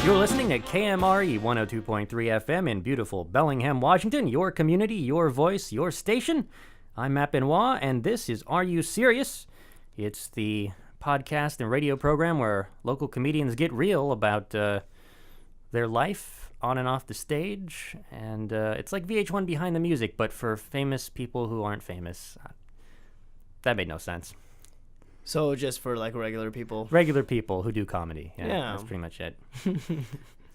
You're listening to KMRE 102.3 FM in beautiful Bellingham, Washington. Your community, your voice, your station. I'm Matt Benoit, and this is Are You Serious? It's the podcast and radio program where local comedians get real about their life on and off the stage. And it's like VH1 Behind the Music, but for famous people who aren't famous. That made no sense. So just for like regular people? Regular people who do comedy. Yeah. That's pretty much it.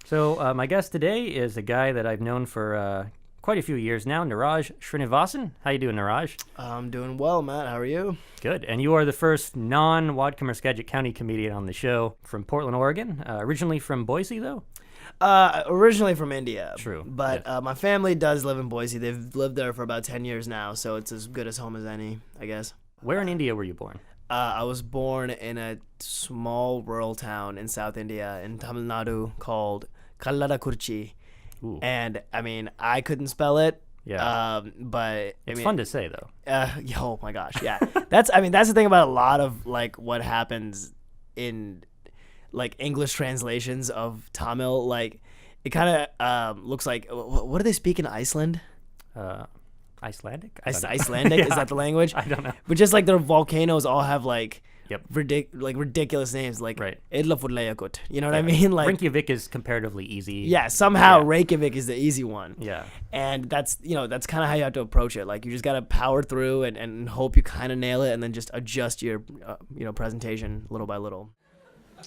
So my guest today is a guy that I've known for quite a few years now, Neeraj Srinivasan. How you doing, Neeraj? I'm doing well, Matt. How are you? Good. And you are the first non-Whatcom or Skagit County comedian on the show from Portland, Oregon. Originally from Boise, though? Originally from India. True. But yes. My family does live in Boise. They've lived there for about 10 years now, so it's as good as home as any, I guess. Where in India were you born? I was born in a small rural town in South India in Tamil Nadu called Kalladakurchi. Ooh. And, I mean, I couldn't spell it. Yeah. But it's fun to say, though. Oh, my gosh, yeah. That's the thing about a lot of, like, what happens in, like, English translations of Tamil. Like, it kind of looks like, what do they speak in Iceland? Icelandic? Icelandic? Yeah. Is that the language? I don't know. But just like their volcanoes all have like Yep. ridiculous names, like right. Idlafudlayakut. You know what I mean? Like Reykjavik is comparatively easy. Yeah, somehow Reykjavik is the easy one. Yeah. And that's kind of how you have to approach it. Like you just got to power through and hope you kind of nail it and then just adjust your presentation little by little.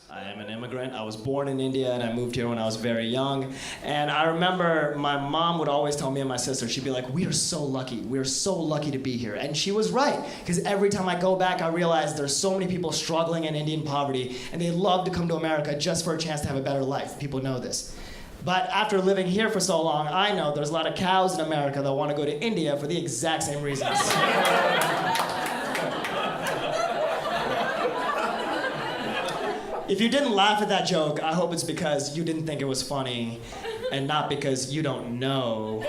I am an immigrant. I was born in India and I moved here when I was very young. And I remember my mom would always tell me and my sister, she'd be like, we are so lucky. We're so lucky to be here. And she was right, because every time I go back, I realize there's so many people struggling in Indian poverty and they love to come to America just for a chance to have a better life. People know this. But after living here for so long, I know there's a lot of cows in America that want to go to India for the exact same reasons. If you didn't laugh at that joke, I hope it's because you didn't think it was funny and not because you don't know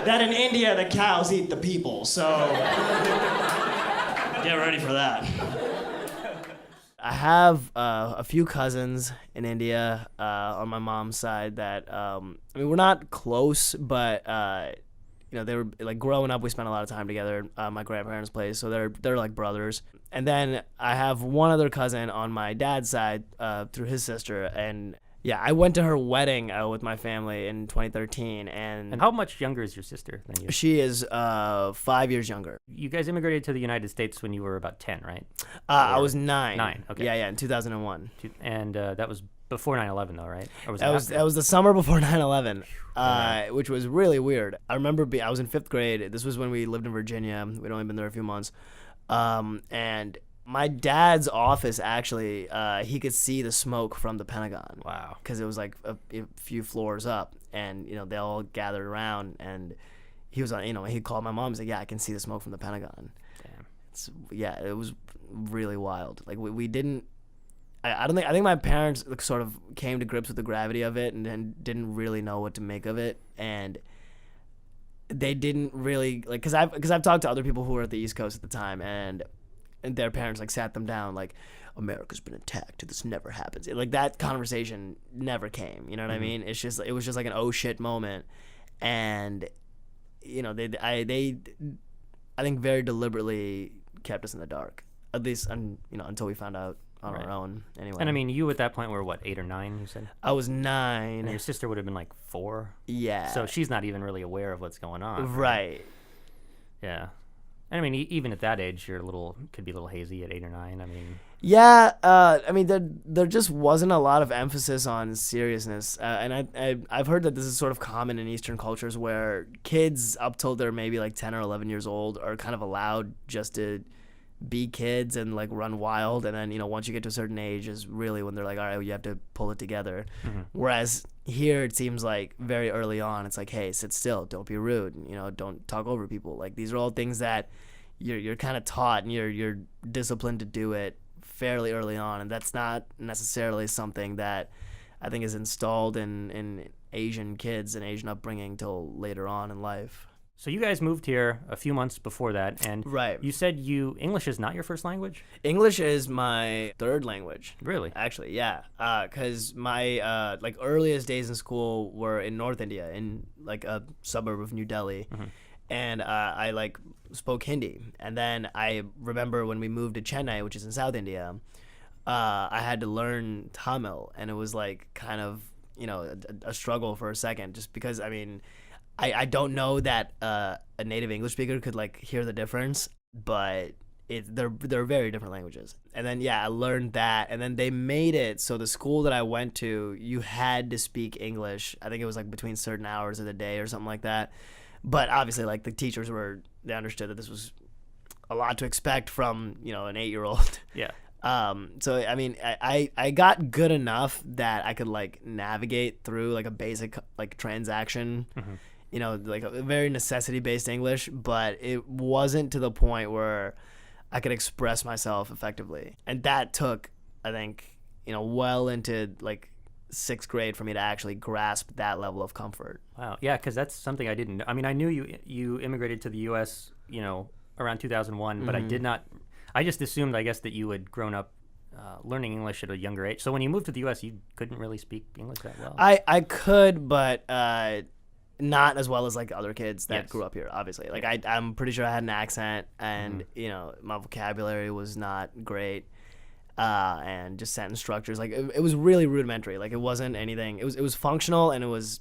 that in India the cows eat the people, so get ready for that. I have a few cousins in India on my mom's side that, we're not close, but they were like growing up. We spent a lot of time together at my grandparents' place, so they're like brothers. And then I have one other cousin on my dad's side through his sister, and yeah, I went to her wedding with my family in 2013. And how much younger is your sister than you? She is 5 years younger. You guys immigrated to the United States when you were about 10, right? I was 9. 9, okay. Yeah, in 2001. And that was before 9/11, though, right? Or was that was the summer before 9/11, which was really weird. I remember I was in 5th grade. This was when we lived in Virginia. We'd only been there a few months. And my dad's office, actually, he could see the smoke from the Pentagon. Wow. Because it was like a few floors up, and, they all gathered around, and he was on, he called my mom and said, yeah, I can see the smoke from the Pentagon. Damn. It was really wild. Like, we didn't, I think my parents sort of came to grips with the gravity of it and didn't really know what to make of it, and they didn't really like, because I've talked to other people who were at the East Coast at the time, and their parents like sat them down like, America's been attacked, this never happens. Like that conversation never came. You know what I mean? It was just like an oh shit moment, and they I think very deliberately kept us in the dark, at least until we found out on our own. Anyway. And I mean, you at that point were what, 8 or 9? You said I was 9. And your sister would have been like 4. Yeah. So she's not even really aware of what's going on. Right. Yeah. And I mean, even at that age, could be a little hazy at 8 or 9. I mean. Yeah. There just wasn't a lot of emphasis on seriousness, and I've heard that this is sort of common in Eastern cultures where kids up till they're maybe like 10 or 11 years old are kind of allowed just to be kids and like run wild, and then once you get to a certain age is really when they're like, all right, well, you have to pull it together. Mm-hmm. Whereas here it seems like very early on it's like, hey, sit still, don't be rude, don't talk over people. Like these are all things that you're kind of taught, and you're disciplined to do it fairly early on, and that's not necessarily something that I think is installed in Asian kids and Asian upbringing till later on in life. So you guys moved here a few months before that, and Right. you said English is not your first language? English is my third language. Really? Actually, yeah. Because my like earliest days in school were in North India, in like a suburb of New Delhi, and I like spoke Hindi. And then I remember when we moved to Chennai, which is in South India, I had to learn Tamil, and it was like kind of a struggle for a second, just because I don't know that a native English speaker could like hear the difference, but they're very different languages. And then I learned that, and then they made it so the school that I went to, you had to speak English. I think it was like between certain hours of the day or something like that. But obviously, like the teachers they understood that this was a lot to expect from an 8-year-old. Yeah. So I got good enough that I could like navigate through like a basic like transaction. Like a very necessity-based English, but it wasn't to the point where I could express myself effectively. And that took, I think, well into like 6th grade for me to actually grasp that level of comfort. Wow. Yeah, because that's something I didn't know. I mean, I knew you immigrated to the U.S., around 2001, but I did not. I just assumed, I guess, that you had grown up learning English at a younger age. So when you moved to the U.S., you couldn't really speak English that well. I could, but not as well as like other kids that grew up here, obviously. Like I'm pretty sure I had an accent, and my vocabulary was not great, and just sentence structures, like it was really rudimentary. Like it wasn't anything. It was functional, and it was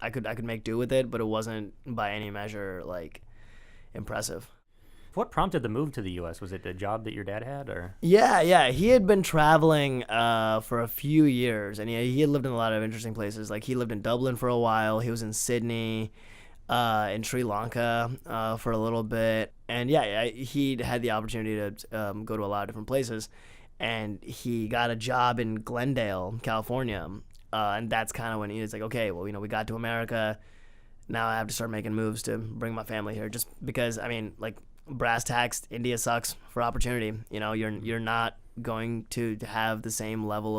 I could make do with it, but it wasn't by any measure like impressive. What prompted the move to the U.S.? Was it a job that your dad had, or? Yeah. He had been traveling for a few years, and he had lived in a lot of interesting places. Like he lived in Dublin for a while. He was in Sydney, in Sri Lanka for a little bit, and he had the opportunity to go to a lot of different places. And he got a job in Glendale, California, and that's kind of when he was like, okay, well, we got to America. Now I have to start making moves to bring my family here, just because like. Brass tacks, India sucks for opportunity. You're not going to have the same level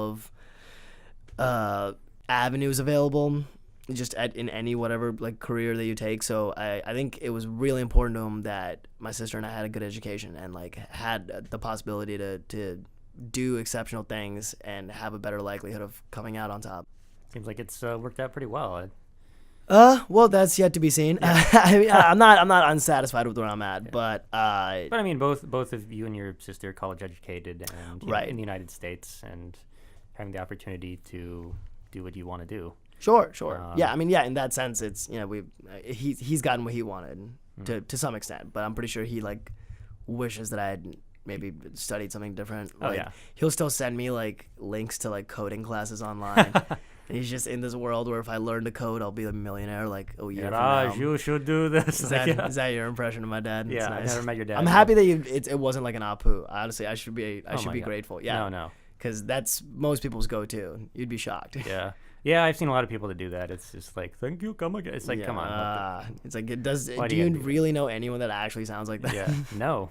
of avenues available just in any whatever like career that you take. So I think it was really important to him that my sister and I had a good education and like had the possibility to do exceptional things and have a better likelihood of coming out on top. Seems like it's worked out pretty well. Well, that's yet to be seen. I'm not unsatisfied with where I'm at, but I mean, both of you and your sister are college educated and in the United States, and having the opportunity to do what you want to do. Sure. In that sense, it's he's gotten what he wanted to some extent, but I'm pretty sure he like wishes that I had maybe studied something different. Like, he'll still send me like links to like coding classes online. And he's just in this world where if I learn to code, I'll be a millionaire like a year from now. You should do this. Is that your impression of my dad? Yeah, nice. I never met your dad. I'm happy that it wasn't like an apu. Honestly, I should be grateful. Yeah. No. Because that's most people's go-to. You'd be shocked. Yeah, I've seen a lot of people that do that. It's just like, thank you, come again. It's like, come on. It's like, do you really know anyone that actually sounds like that? Yeah, no.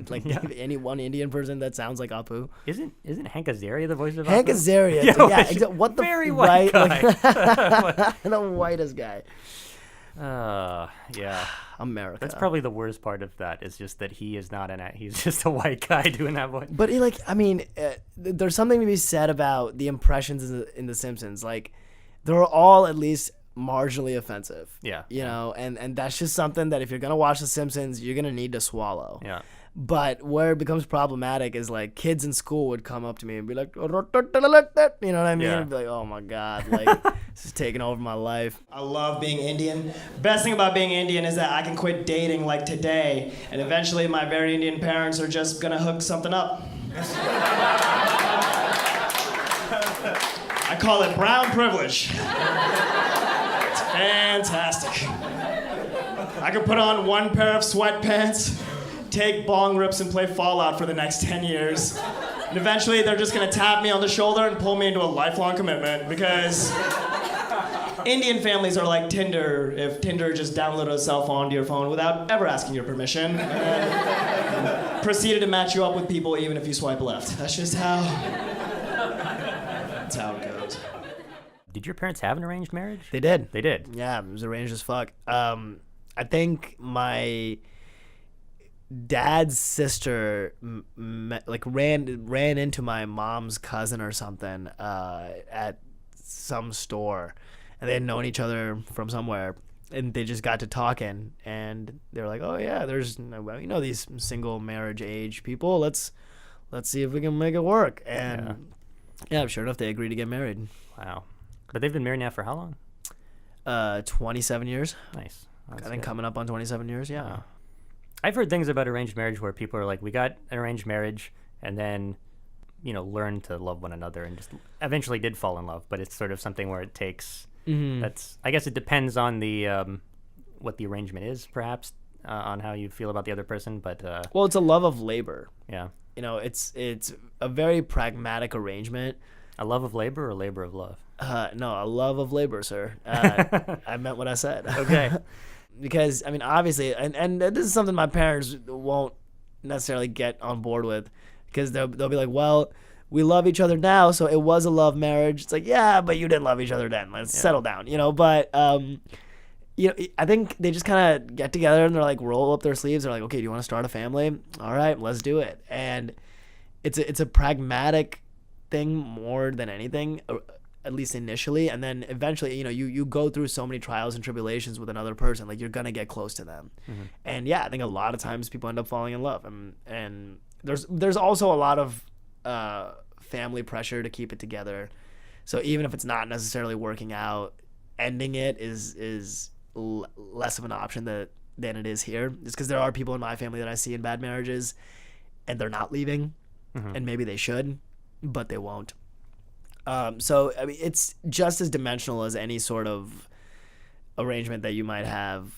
Like any one Indian person that sounds like Apu? Isn't Hank Azaria the voice of Apu? Hank Azaria. What the very white guy. The whitest guy. Yeah. America. That's probably the worst part of that. Is just that he is not he's just a white guy doing that voice. But there's something to be said about the impressions in the Simpsons. Like, they're all at least marginally offensive. Yeah. And that's just something that if you're gonna watch The Simpsons, you're gonna need to swallow. Yeah. But where it becomes problematic is like kids in school would come up to me and be like, you know what I mean? Yeah. And be like, oh my God, like this is taking over my life. I love being Indian. Best thing about being Indian is that I can quit dating like today, and eventually my very Indian parents are just gonna hook something up. I call it brown privilege. It's fantastic. I could put on one pair of sweatpants, take bong rips, and play Fallout for the next 10 years. And eventually they're just gonna tap me on the shoulder and pull me into a lifelong commitment, because Indian families are like Tinder, if Tinder just downloaded itself onto your phone without ever asking your permission, and proceeded to match you up with people even if you swipe left. That's just that's how it goes. Did your parents have an arranged marriage? They did. They did. Yeah, it was arranged as fuck. I think my dad's sister ran into my mom's cousin or something at some store, and they had known each other from somewhere, and they just got to talking, and they were like, oh yeah, there's these single marriage age people, let's see if we can make it work. And yeah, sure enough, they agreed to get married. Wow. But they've been married now for how long? 27 years. Nice. I think coming up on 27 years. Yeah. Wow. I've heard things about arranged marriage where people are like, we got an arranged marriage and then, learned to love one another and just eventually did fall in love. But it's sort of something where it takes, I guess it depends on the, what the arrangement is, perhaps, on how you feel about the other person. But, well, it's a love of labor. Yeah. It's a very pragmatic arrangement. A love of labor or labor of love? No, a love of labor, sir. I meant what I said. Okay. Because, obviously, and this is something my parents won't necessarily get on board with, because they'll be like, well, we love each other now, so it was a love marriage. It's like, yeah, but you didn't love each other then. Let's settle down, But, I think they just kind of get together and they're like, roll up their sleeves. They're like, okay, do you want to start a family? All right, let's do it. And it's a pragmatic thing more than anything, at least initially, and then eventually, you go through so many trials and tribulations with another person, like you're gonna get close to them. And yeah, I think a lot of times people end up falling in love, and there's also a lot of family pressure to keep it together. So even if it's not necessarily working out, ending it is less of an option than it is here. Just because there are people in my family that I see in bad marriages, and they're not leaving, and maybe they should, but they won't. So it's just as dimensional as any sort of arrangement that you might have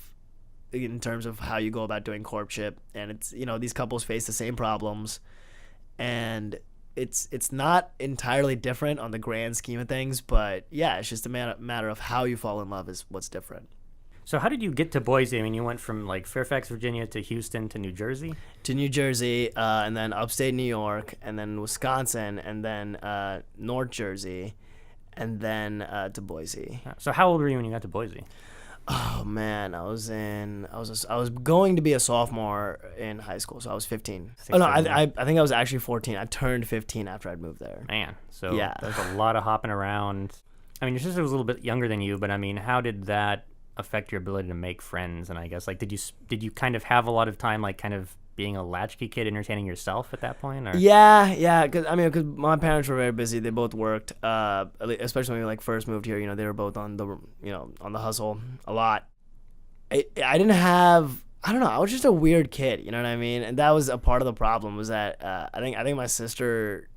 in terms of how you go about doing courtship. And it's, these couples face the same problems, and it's not entirely different on the grand scheme of things, but yeah, it's just a matter of how you fall in love is what's different. So how did you get to Boise? You went from like Fairfax, Virginia to Houston to New Jersey? To New Jersey, and then upstate New York, and then Wisconsin, and then North Jersey, and then to Boise. So how old were you when you got to Boise? Oh man, I was going to be a sophomore in high school, so I was 15. Oh no, I think I was actually 14. I turned 15 after I'd moved there. Man, so yeah, there's a lot of hopping around. Your sister was a little bit younger than you, but how did that affect your ability to make friends? And I guess did you kind of have a lot of time kind of being a latchkey kid entertaining yourself at that point? Or? Yeah, because my parents were very busy. They both worked, especially when we first moved here. They were both on the hustle a lot. I didn't have, I don't know, I was just a weird kid, you know what I mean? And that was a part of the problem, was that I think my sister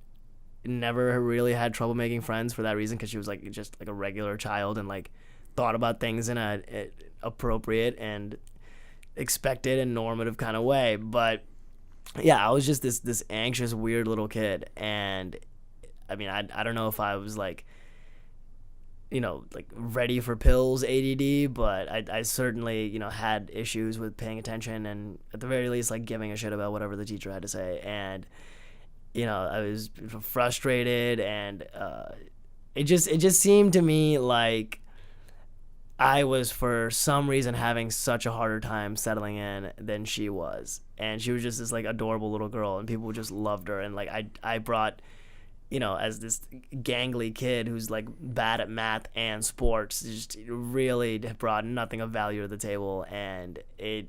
never really had trouble making friends for that reason, because she was just a regular child and thought about things in a appropriate and expected and normative kind of way. But yeah, I was just this anxious, weird little kid, and I don't know if I was ready for pills ADD, but I certainly had issues with paying attention, and at the very least giving a shit about whatever the teacher had to say. And I was frustrated, and it just seemed to me like I was, for some reason, having such a harder time settling in than she was. And she was just this adorable little girl, and people just loved her. And I brought, as this gangly kid who's bad at math and sports, just really brought nothing of value to the table. And I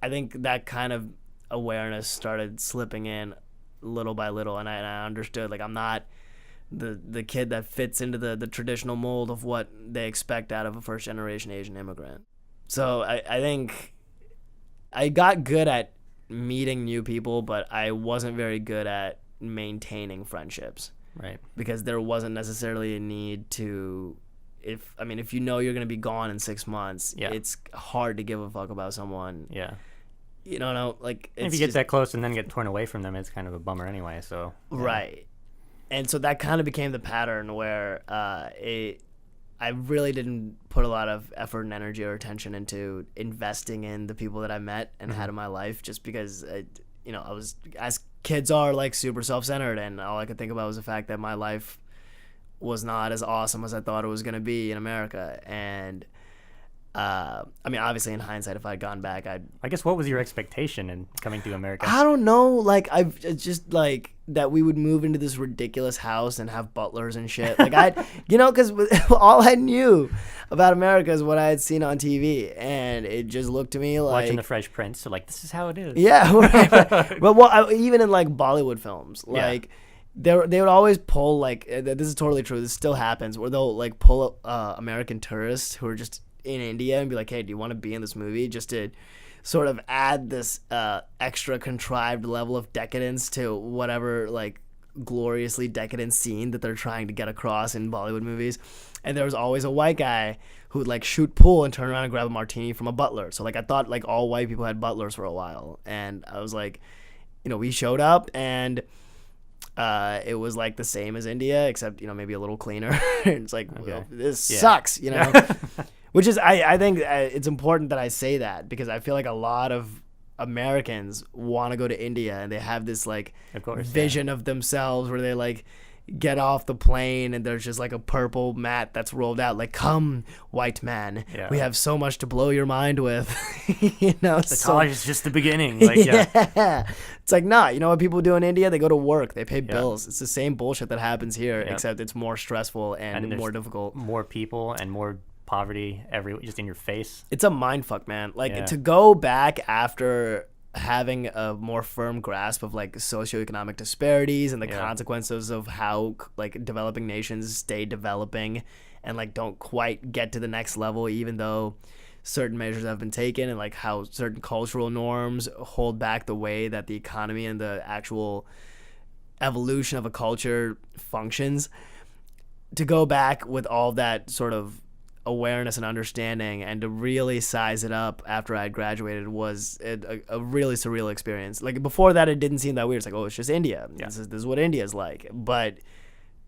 think that kind of awareness started slipping in little by little, and I understood I'm not the kid that fits into the traditional mold of what they expect out of a first generation Asian immigrant. So I think I got good at meeting new people, but I wasn't very good at maintaining friendships. Right. Because there wasn't necessarily a need to, if you're going to be gone in 6 months, it's hard to give a fuck about someone. Yeah. If you get that close and then get torn away from them, it's kind of a bummer anyway. So yeah. Right. And so that kind of became the pattern where I really didn't put a lot of effort and energy or attention into investing in the people that I met and had in my life, just because, I was, as kids are, super self-centered, and all I could think about was the fact that my life was not as awesome as I thought it was going to be in America. And I mean, obviously, in hindsight, if I'd gone back, I guess what was your expectation in coming to America? I don't know. Like, it's just like that we would move into this ridiculous house and have butlers and shit. Like, because all I knew about America is what I had seen on TV, and it just looked to me like watching The Fresh Prince. So like, this is how it is. Yeah, right. But even in like Bollywood films, like. They would always pull, like, this is totally true, this still happens, where they'll like pull American tourists who are just in India and be like, hey, do you want to be in this movie, just to sort of add this extra contrived level of decadence to whatever like gloriously decadent scene that they're trying to get across in Bollywood movies. And there was always a white guy who would like shoot pool and turn around and grab a martini from a butler. So like I thought like all white people had butlers for a while, and I was like, we showed up and it was like the same as India, except maybe a little cleaner. It's like, okay. Well, this sucks, Which is, I think it's important that I say that, because I feel like a lot of Americans want to go to India, and they have this like vision of themselves where they like get off the plane and there's just like a purple mat that's rolled out, like, come white man, we have so much to blow your mind with. The college is just the beginning. Like, it's like, nah, you know what people do in India? They go to work, they pay bills. It's the same bullshit that happens here, except it's more stressful and more difficult, more people and more poverty just in your face. It's a mind fuck, man. Like, to go back after having a more firm grasp of like socioeconomic disparities and the consequences of how like developing nations stay developing and like don't quite get to the next level, even though certain measures have been taken, and like how certain cultural norms hold back the way that the economy and the actual evolution of a culture functions. To go back with all that sort of awareness and understanding and to really size it up after I had graduated was a really surreal experience. Like, before that, it didn't seem that weird. It's like, oh, it's just India. This is what India's like. But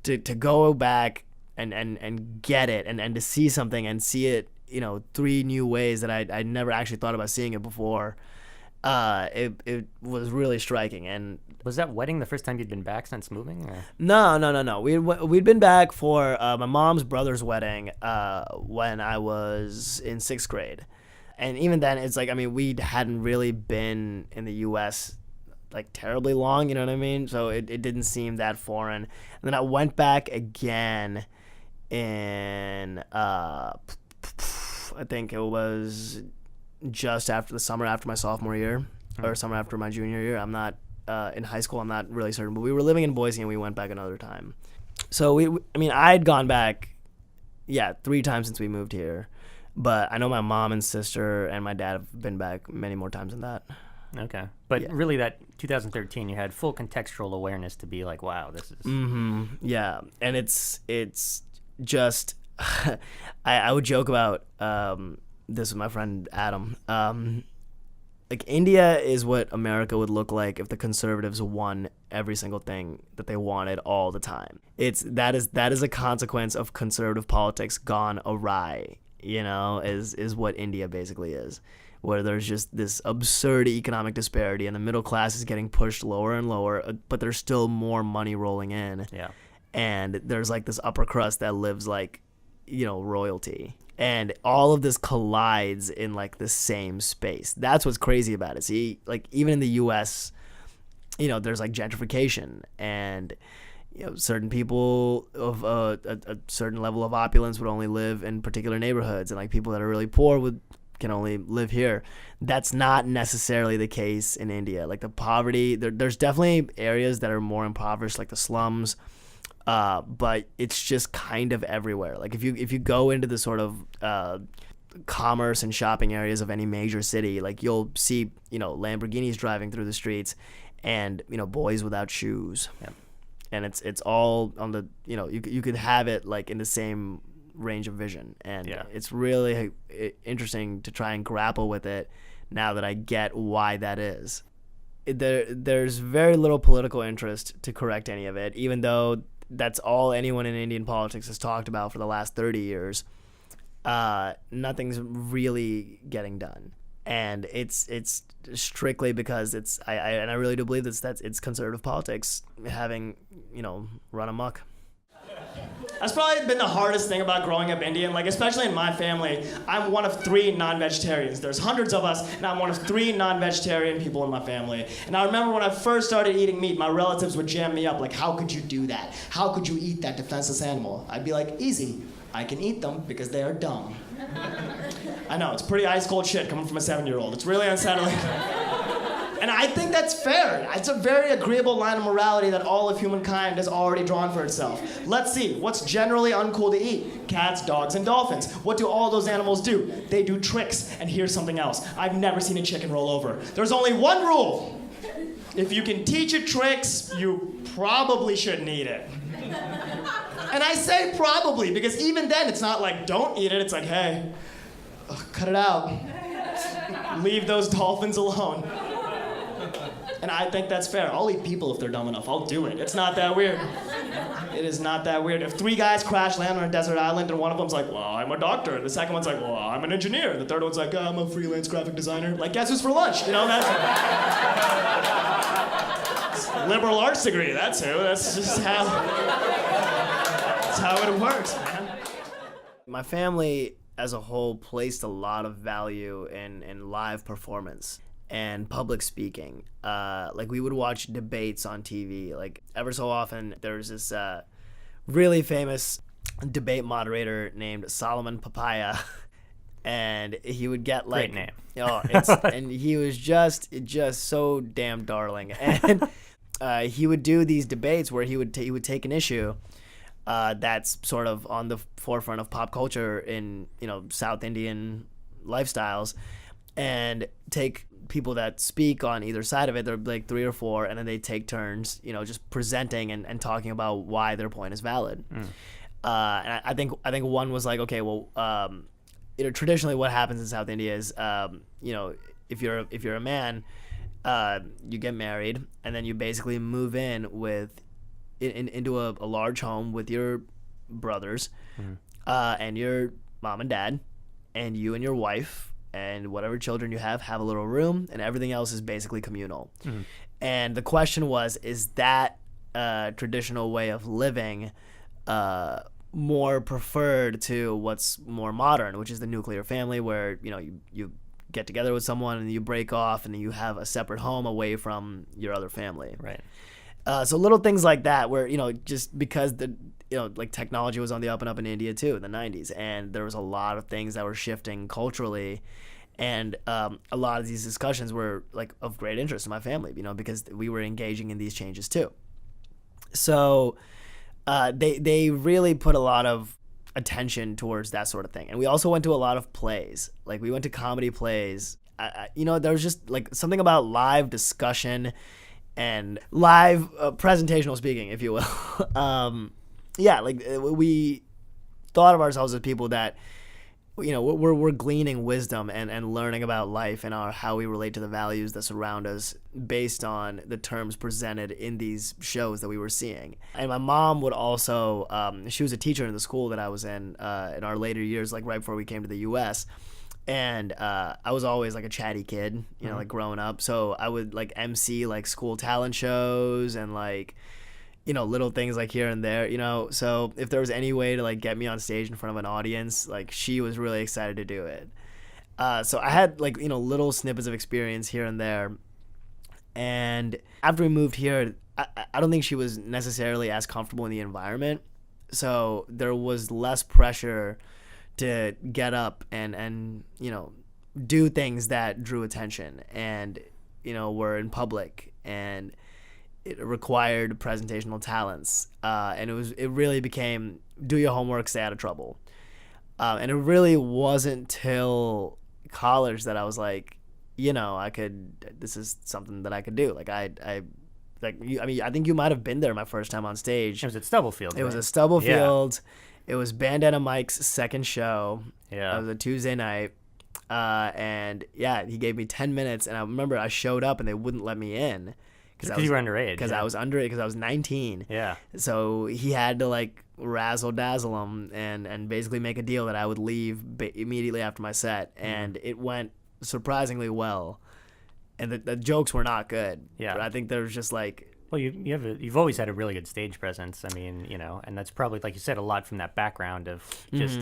to go back and get it and to see something and see it, 3 new ways that I never actually thought about seeing it before, it was really striking. And was that wedding the first time you'd been back since moving? Or? No. We'd been back for my mom's brother's wedding when I was in 6th grade. And even then, it's like, I mean, we hadn't really been in the U.S. like terribly long, you know what I mean? So it didn't seem that foreign. And then I went back again in, I think it was just after the summer after my sophomore year, or summer after my junior year. I'm not in high school, I'm not really certain, but we were living in Boise and we went back another time. So I'd gone back 3 times since we moved here, but I know my mom and sister and my dad have been back many more times than that. Okay. But really, that 2013, you had full contextual awareness to be like, wow, this is... Yeah. And it's just... I would joke about this with my friend Adam. Like, India is what America would look like if the conservatives won every single thing that they wanted all the time. That is a consequence of conservative politics gone awry, is what India basically is, where there's just this absurd economic disparity and the middle class is getting pushed lower and lower, but there's still more money rolling in. Yeah. And there's like this upper crust that lives like, royalty. And all of this collides in like the same space. That's what's crazy about it. See, like, even in the U.S., there's like gentrification, and certain people of a certain level of opulence would only live in particular neighborhoods, and like people that are really poor can only live here. That's not necessarily the case in India. Like, the poverty, there's definitely areas that are more impoverished, like the slums. But it's just kind of everywhere. Like, if you go into the sort of commerce and shopping areas of any major city, like, you'll see Lamborghinis driving through the streets, and boys without shoes. Yeah. And it's all on the you could have it like in the same range of vision, and it's really interesting to try and grapple with it now that I get why that is. There's very little political interest to correct any of it, even though that's all anyone in Indian politics has talked about for the last 30 years. Nothing's really getting done. And it's strictly because I really do believe it's conservative politics having, run amok. That's probably been the hardest thing about growing up Indian. Like, especially in my family, I'm one of 3 non-vegetarians. There's hundreds of us, and I'm one of 3 non-vegetarian people in my family. And I remember when I first started eating meat, my relatives would jam me up, like, how could you do that? How could you eat that defenseless animal? I'd be like, easy. I can eat them because they are dumb. I know, it's pretty ice cold shit coming from a 7-year-old. It's really unsettling. And I think that's fair. It's a very agreeable line of morality that all of humankind has already drawn for itself. Let's see, what's generally uncool to eat? Cats, dogs, and dolphins. What do all those animals do? They do tricks. And here's something else. I've never seen a chicken roll over. There's only one rule. If you can teach it tricks, you probably shouldn't eat it. And I say probably, because even then, it's not like, don't eat it. It's like, hey, cut it out. Leave those dolphins alone. And I think that's fair. I'll eat people if they're dumb enough. I'll do it. It's not that weird. It is not that weird. If 3 guys crash land on a desert island and one of them's like, well, I'm a doctor. The second one's like, well, I'm an engineer. The third one's like, oh, I'm a freelance graphic designer. Like, guess who's for lunch? You know, that's liberal arts degree. That's who. That's just how it works, man. My family as a whole placed a lot of value in live performance and public speaking. Like, we would watch debates on TV. Like, ever so often, there's this really famous debate moderator named Solomon Papaya, and he would get like... Great name. Oh, and he was just so damn darling. And he would do these debates where he would take an issue that's sort of on the forefront of pop culture in, South Indian lifestyles, and take people that speak on either side of it. There are like 3 or 4, and then they take turns, just presenting and talking about why their point is valid. And I think one was like, okay, well, traditionally what happens in South India is, if you're a man, you get married, and then you basically move in into a large home with your brothers, and your mom and dad, and you and your wife, and whatever children you have a little room, and everything else is basically communal. And the question was, is that traditional way of living more preferred to what's more modern, which is the nuclear family, where you get together with someone and you break off and you have a separate home away from your other family. Right. So little things like that, where just because like technology was on the up and up in India too in the 90s, and there was a lot of things that were shifting culturally, and a lot of these discussions were like of great interest to my family, because we were engaging in these changes too. So they really put a lot of attention towards that sort of thing, and we also went to a lot of plays. Like, we went to comedy plays. There was just like something about live discussion and live presentational speaking, if you will. We thought of ourselves as people that, we're gleaning wisdom and learning about life and how we relate to the values that surround us based on the terms presented in these shows that we were seeing. And my mom would also, she was a teacher in the school that I was in our later years, like right before we came to the U.S., and I was always like a chatty kid, like growing up. So I would like MC like school talent shows and like, little things like here and there, So if there was any way to like get me on stage in front of an audience, like she was really excited to do it. So I had like, little snippets of experience here and there. And after we moved here, I don't think she was necessarily as comfortable in the environment. So there was less pressure to get up and do things that drew attention and were in public, and it required presentational talents, and it really became do your homework, stay out of trouble, and it really wasn't till college that I was like, this is something that I could do. Like I think you might have been there my first time on stage. It was at Stubblefield. It was at Stubblefield. Yeah. It was Bandana Mike's second show. Yeah. It was a Tuesday night. And yeah, he gave me 10 minutes, and I remember I showed up and they wouldn't let me in. Because you were underage. Because I was underage, because I was 19. Yeah. So he had to like razzle dazzle him and basically make a deal that I would leave immediately after my set. And it went surprisingly well. And the jokes were not good. Yeah. But I think there was just like Well, you've always had a really good stage presence. I mean, and that's probably, like you said, a lot from that background of just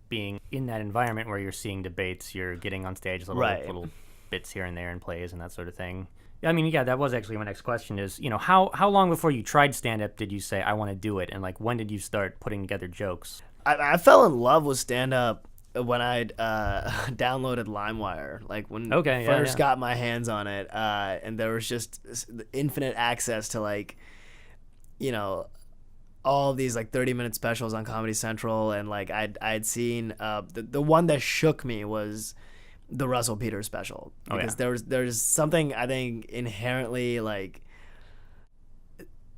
being in that environment where you're seeing debates, you're getting on stage, little bits here and there in plays and that sort of thing. I mean, yeah, that was actually my next question is, how long before you tried stand-up did you say, I want to do it? And, like, when did you start putting together jokes? I fell in love with stand-up when I downloaded LimeWire, like when I first got my hands on it, and there was just infinite access to, like, all these, like, 30-minute specials on Comedy Central, and, like, I'd seen the one that shook me was the Russell Peters special, because there's something, I think, inherently, like,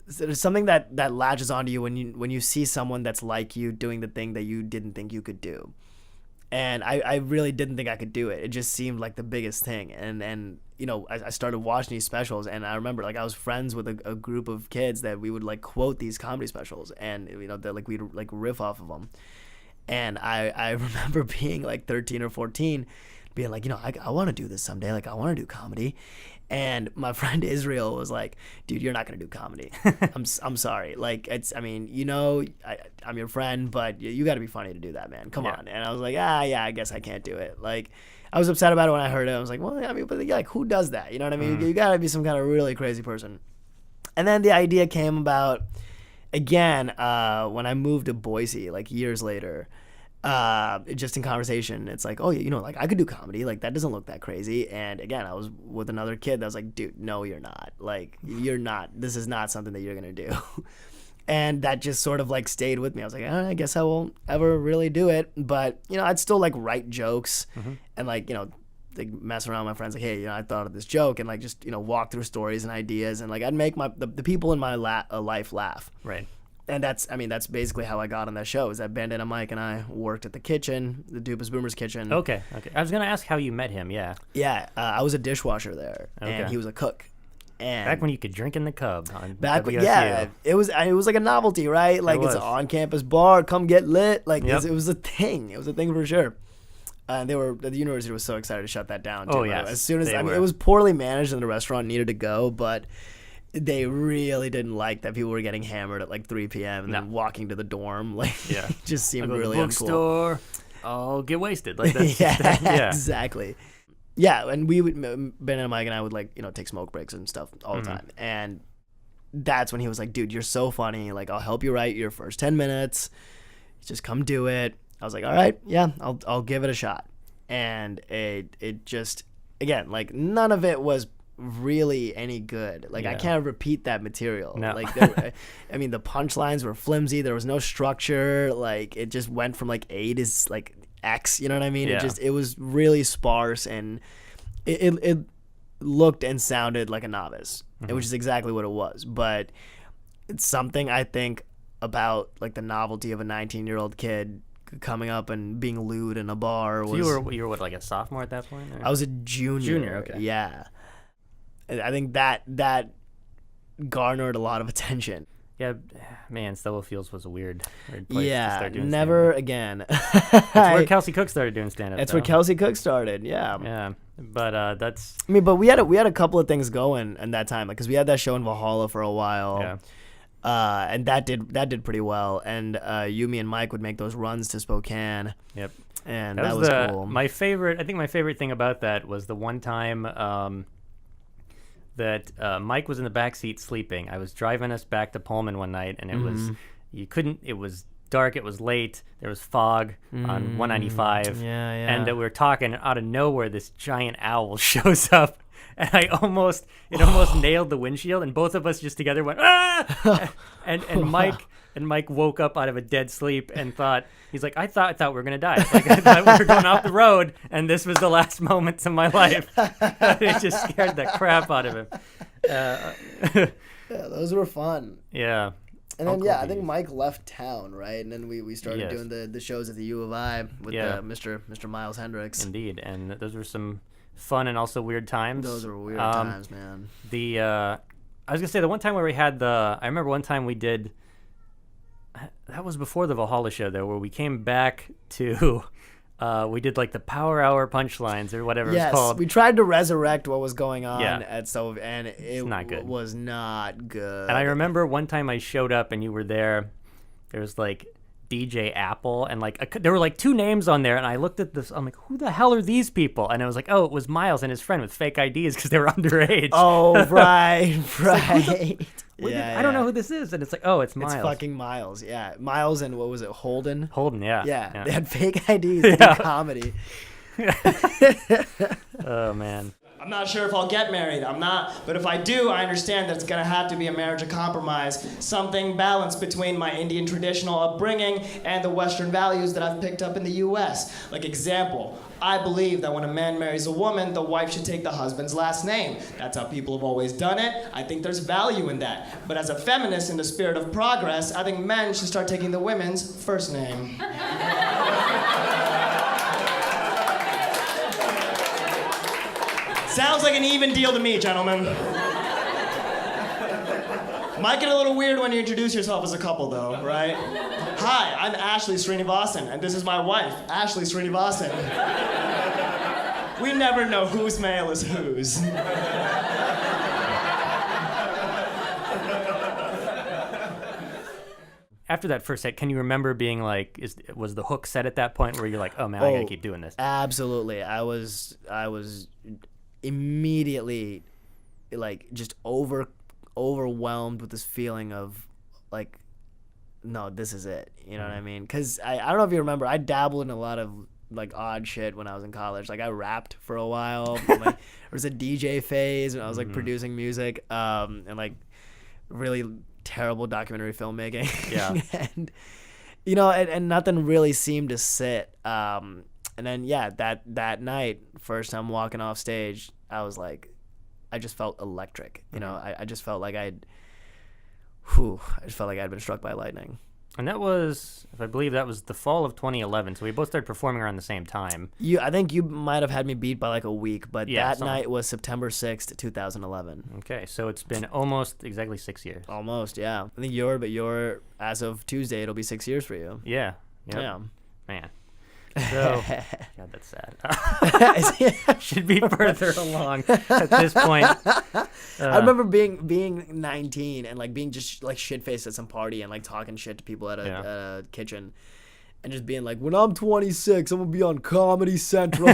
there's something that latches onto you when you see someone that's like you doing the thing that you didn't think you could do. And I really didn't think I could do it. It just seemed like the biggest thing. And I started watching these specials, and I remember, like, I was friends with a group of kids that we would, like, quote these comedy specials, and we'd, like, riff off of them. And I remember being, like, 13 or 14, being like, I want to do this someday. Like, I want to do comedy. And my friend Israel was like, dude, you're not going to do comedy. I'm sorry. Like, I'm your friend, but you got to be funny to do that, man. Come on. And I was like, I guess I can't do it. Like, I was upset about it when I heard it. I was like, well, I mean, but, like, who does that? You know what I mean? You got to be some kind of really crazy person. And then the idea came about, again, when I moved to Boise, like, years later. Just in conversation, it's like, oh, like, I could do comedy, like, that doesn't look that crazy. And again, I was with another kid that was like, dude, no, you're not, like, this is not something that you're gonna do. And that just sort of, like, stayed with me. I was like, I guess I won't ever really do it, but I'd still, like, write jokes and, like, like, mess around with my friends, like, hey, I thought of this joke, and, like, just walk through stories and ideas, and, like, I'd make the people in my life laugh. Right. And that's basically how I got on that show, is that Bandana Mike and I worked at the kitchen, the Dupas Boomers kitchen. Okay. I was going to ask how you met him, yeah. Yeah, I was a dishwasher there, and he was a cook. And back when you could drink in the Cub on back WSU. Yeah, it was like a novelty, right? Like, it's an on-campus bar, come get lit. Like, it was a thing. It was a thing for sure. The university was so excited to shut that down, too. Oh, yeah. As soon as, it was poorly managed and the restaurant needed to go, but they really didn't like that people were getting hammered at, like, 3 p.m. and then walking to the dorm. Like, it just seemed really uncool. Bookstore, I'll get wasted. Like, that's exactly. Yeah, and we would, Ben and Mike and I would, like, take smoke breaks and stuff all the time. And that's when he was like, dude, you're so funny. Like, I'll help you write your first 10 minutes. Just come do it. I was like, all right, yeah, I'll give it a shot. And it just, again, like, none of it was really any good. Like, I can't repeat that material. No. Like, I mean, the punchlines were flimsy. There was no structure. Like, it just went from, like, A to, like, X. You know what I mean? Yeah. It was really sparse, and it looked and sounded like a novice, which is exactly what it was. But it's something I think about, like, the novelty of a 19-year-old kid coming up and being lewd in a bar. So you were what, like, a sophomore at that point? Or? I was a junior. Junior, okay. Yeah. I think that garnered a lot of attention. Yeah, man, Stubblefields was a weird place to start doing never stand-up. Again. That's where Kelsey Cook started doing stand-up. That's where Kelsey Cook started, yeah. Yeah, but that's... I mean, but we had a couple of things going in that time, because we had that show in Valhalla for a while. Yeah. And that did pretty well. And Yumi and Mike would make those runs to Spokane. Yep. And that was cool. My favorite thing about that was the one time... that Mike was in the back seat sleeping. I was driving us back to Pullman one night, and it was dark, it was late, there was fog on 195. Yeah. And we were talking, and out of nowhere, this giant owl shows up, and it almost nailed the windshield, and both of us just together went, ah! and Mike woke up out of a dead sleep and thought, he's like, I thought we were going to die. Like, I thought we were going off the road, and this was the last moments of my life. It just scared the crap out of him. Yeah, those were fun. Yeah. And then, I think Mike left town, right? And then we started doing the shows at the U of I with Mr. Miles Hendricks. Indeed, and those were some fun and also weird times. Those were weird times, man. I was going to say, the one time where we had I remember one time we did... That was before the Valhalla show, though, where we came back to We did like the Power Hour punchlines or whatever Yes, it's called. we tried to resurrect what was going on Yeah. at Stove, and it not good. was not good. And I remember one time I showed up and you were there. There was like DJ Apple and like there were like 2 names on there, and I looked at this. I'm like, who the hell are these people? And I was like, oh, it was Miles and his friend with fake IDs because they were underage. Oh, right. I don't know who this is, and it's like, oh, it's Miles. It's fucking Miles. Yeah, Miles and what was it, Holden? Holden, yeah. Yeah, they had fake IDs to do comedy. Oh man. I'm not sure if I'll get married. I'm not. But if I do, I understand that it's going to have to be a marriage of compromise. Something balanced between my Indian traditional upbringing and the Western values that I've picked up in the U.S. Like, example, I believe that when a man marries a woman, the wife should take the husband's last name. That's how people have always done it. I think there's value in that. But as a feminist in the spirit of progress, I think men should start taking the women's first name. Sounds like an even deal to me, gentlemen. Might get a little weird when you introduce yourself as a couple, though, right? Hi, I'm Ashley Srinivasan, and this is my wife, Ashley Srinivasan. We never know whose mail is whose. After that first set, can you remember being like, was the hook set at that point where you're like, oh man, I gotta keep doing this? Absolutely. I was immediately like just overwhelmed with this feeling of like, no, this is it. You know what I mean? Because I don't know if you remember, I dabbled in a lot of like odd shit when I was in college. Like I rapped for a while. Like, there was a DJ phase when I was like producing music, and like really terrible documentary filmmaking. Yeah. And you know, and nothing really seemed to sit. And then yeah, that night, first time walking off stage, I was like, I just felt electric. You know, I just felt like I just felt like I'd been struck by lightning. And that was, if I believe, that was the fall of 2011. So we both started performing around the same time. I think you might have had me beat by like a week, but Yeah, that night was September 6th, 2011. Okay, so it's been almost exactly 6 years. Almost, yeah. I think you're as of Tuesday, it'll be 6 years for you. Yeah. Yep. Yeah. Man. So, God, that's sad. Should be further along at this point. I remember being 19 and like being just like shit faced at some party and like talking shit to people at a kitchen, and just being like, when I'm 26, I'm gonna be on Comedy Central.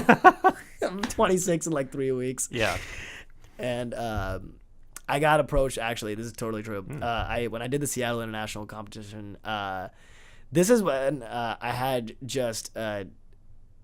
I'm 26 in like 3 weeks. Yeah. And I got approached. Actually, this is totally true. When I did the Seattle International competition. This is when I had just an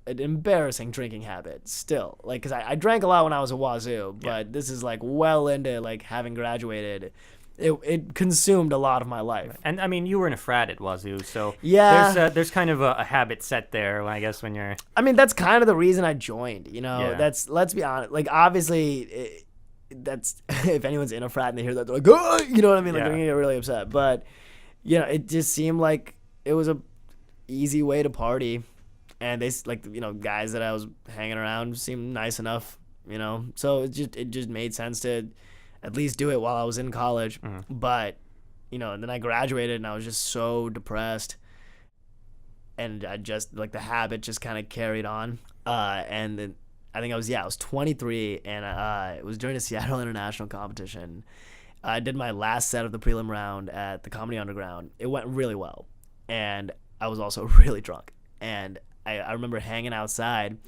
embarrassing drinking habit still. Like, because I drank a lot when I was at Wazoo, but this is like well into like having graduated. It consumed a lot of my life. And I mean, you were in a frat at Wazoo, so yeah, there's kind of a habit set there, I guess, when you're... I mean, that's kind of the reason I joined, you know? Yeah. Let's be honest. Like, obviously, that's if anyone's in a frat and they hear that, they're like, oh! You know what I mean? Like, they're going to get really upset. But, you know, it just seemed like it was a easy way to party, and they like, you know, guys that I was hanging around seemed nice enough, you know, so it just made sense to at least do it while I was in college. But you know, and then I graduated and I was just so depressed, and I just like the habit just kind of carried on, and then I think I was 23, and it was during the Seattle International competition. I did my last set of the prelim round at the Comedy Underground. It went really well. And I was also really drunk. And I remember hanging outside,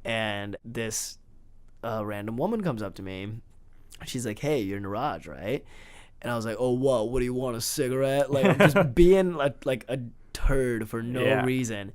and this random woman comes up to me. She's like, hey, you're Neeraj, right? And I was like, oh, what do you want, a cigarette? Like, I'm just being like a turd for no reason.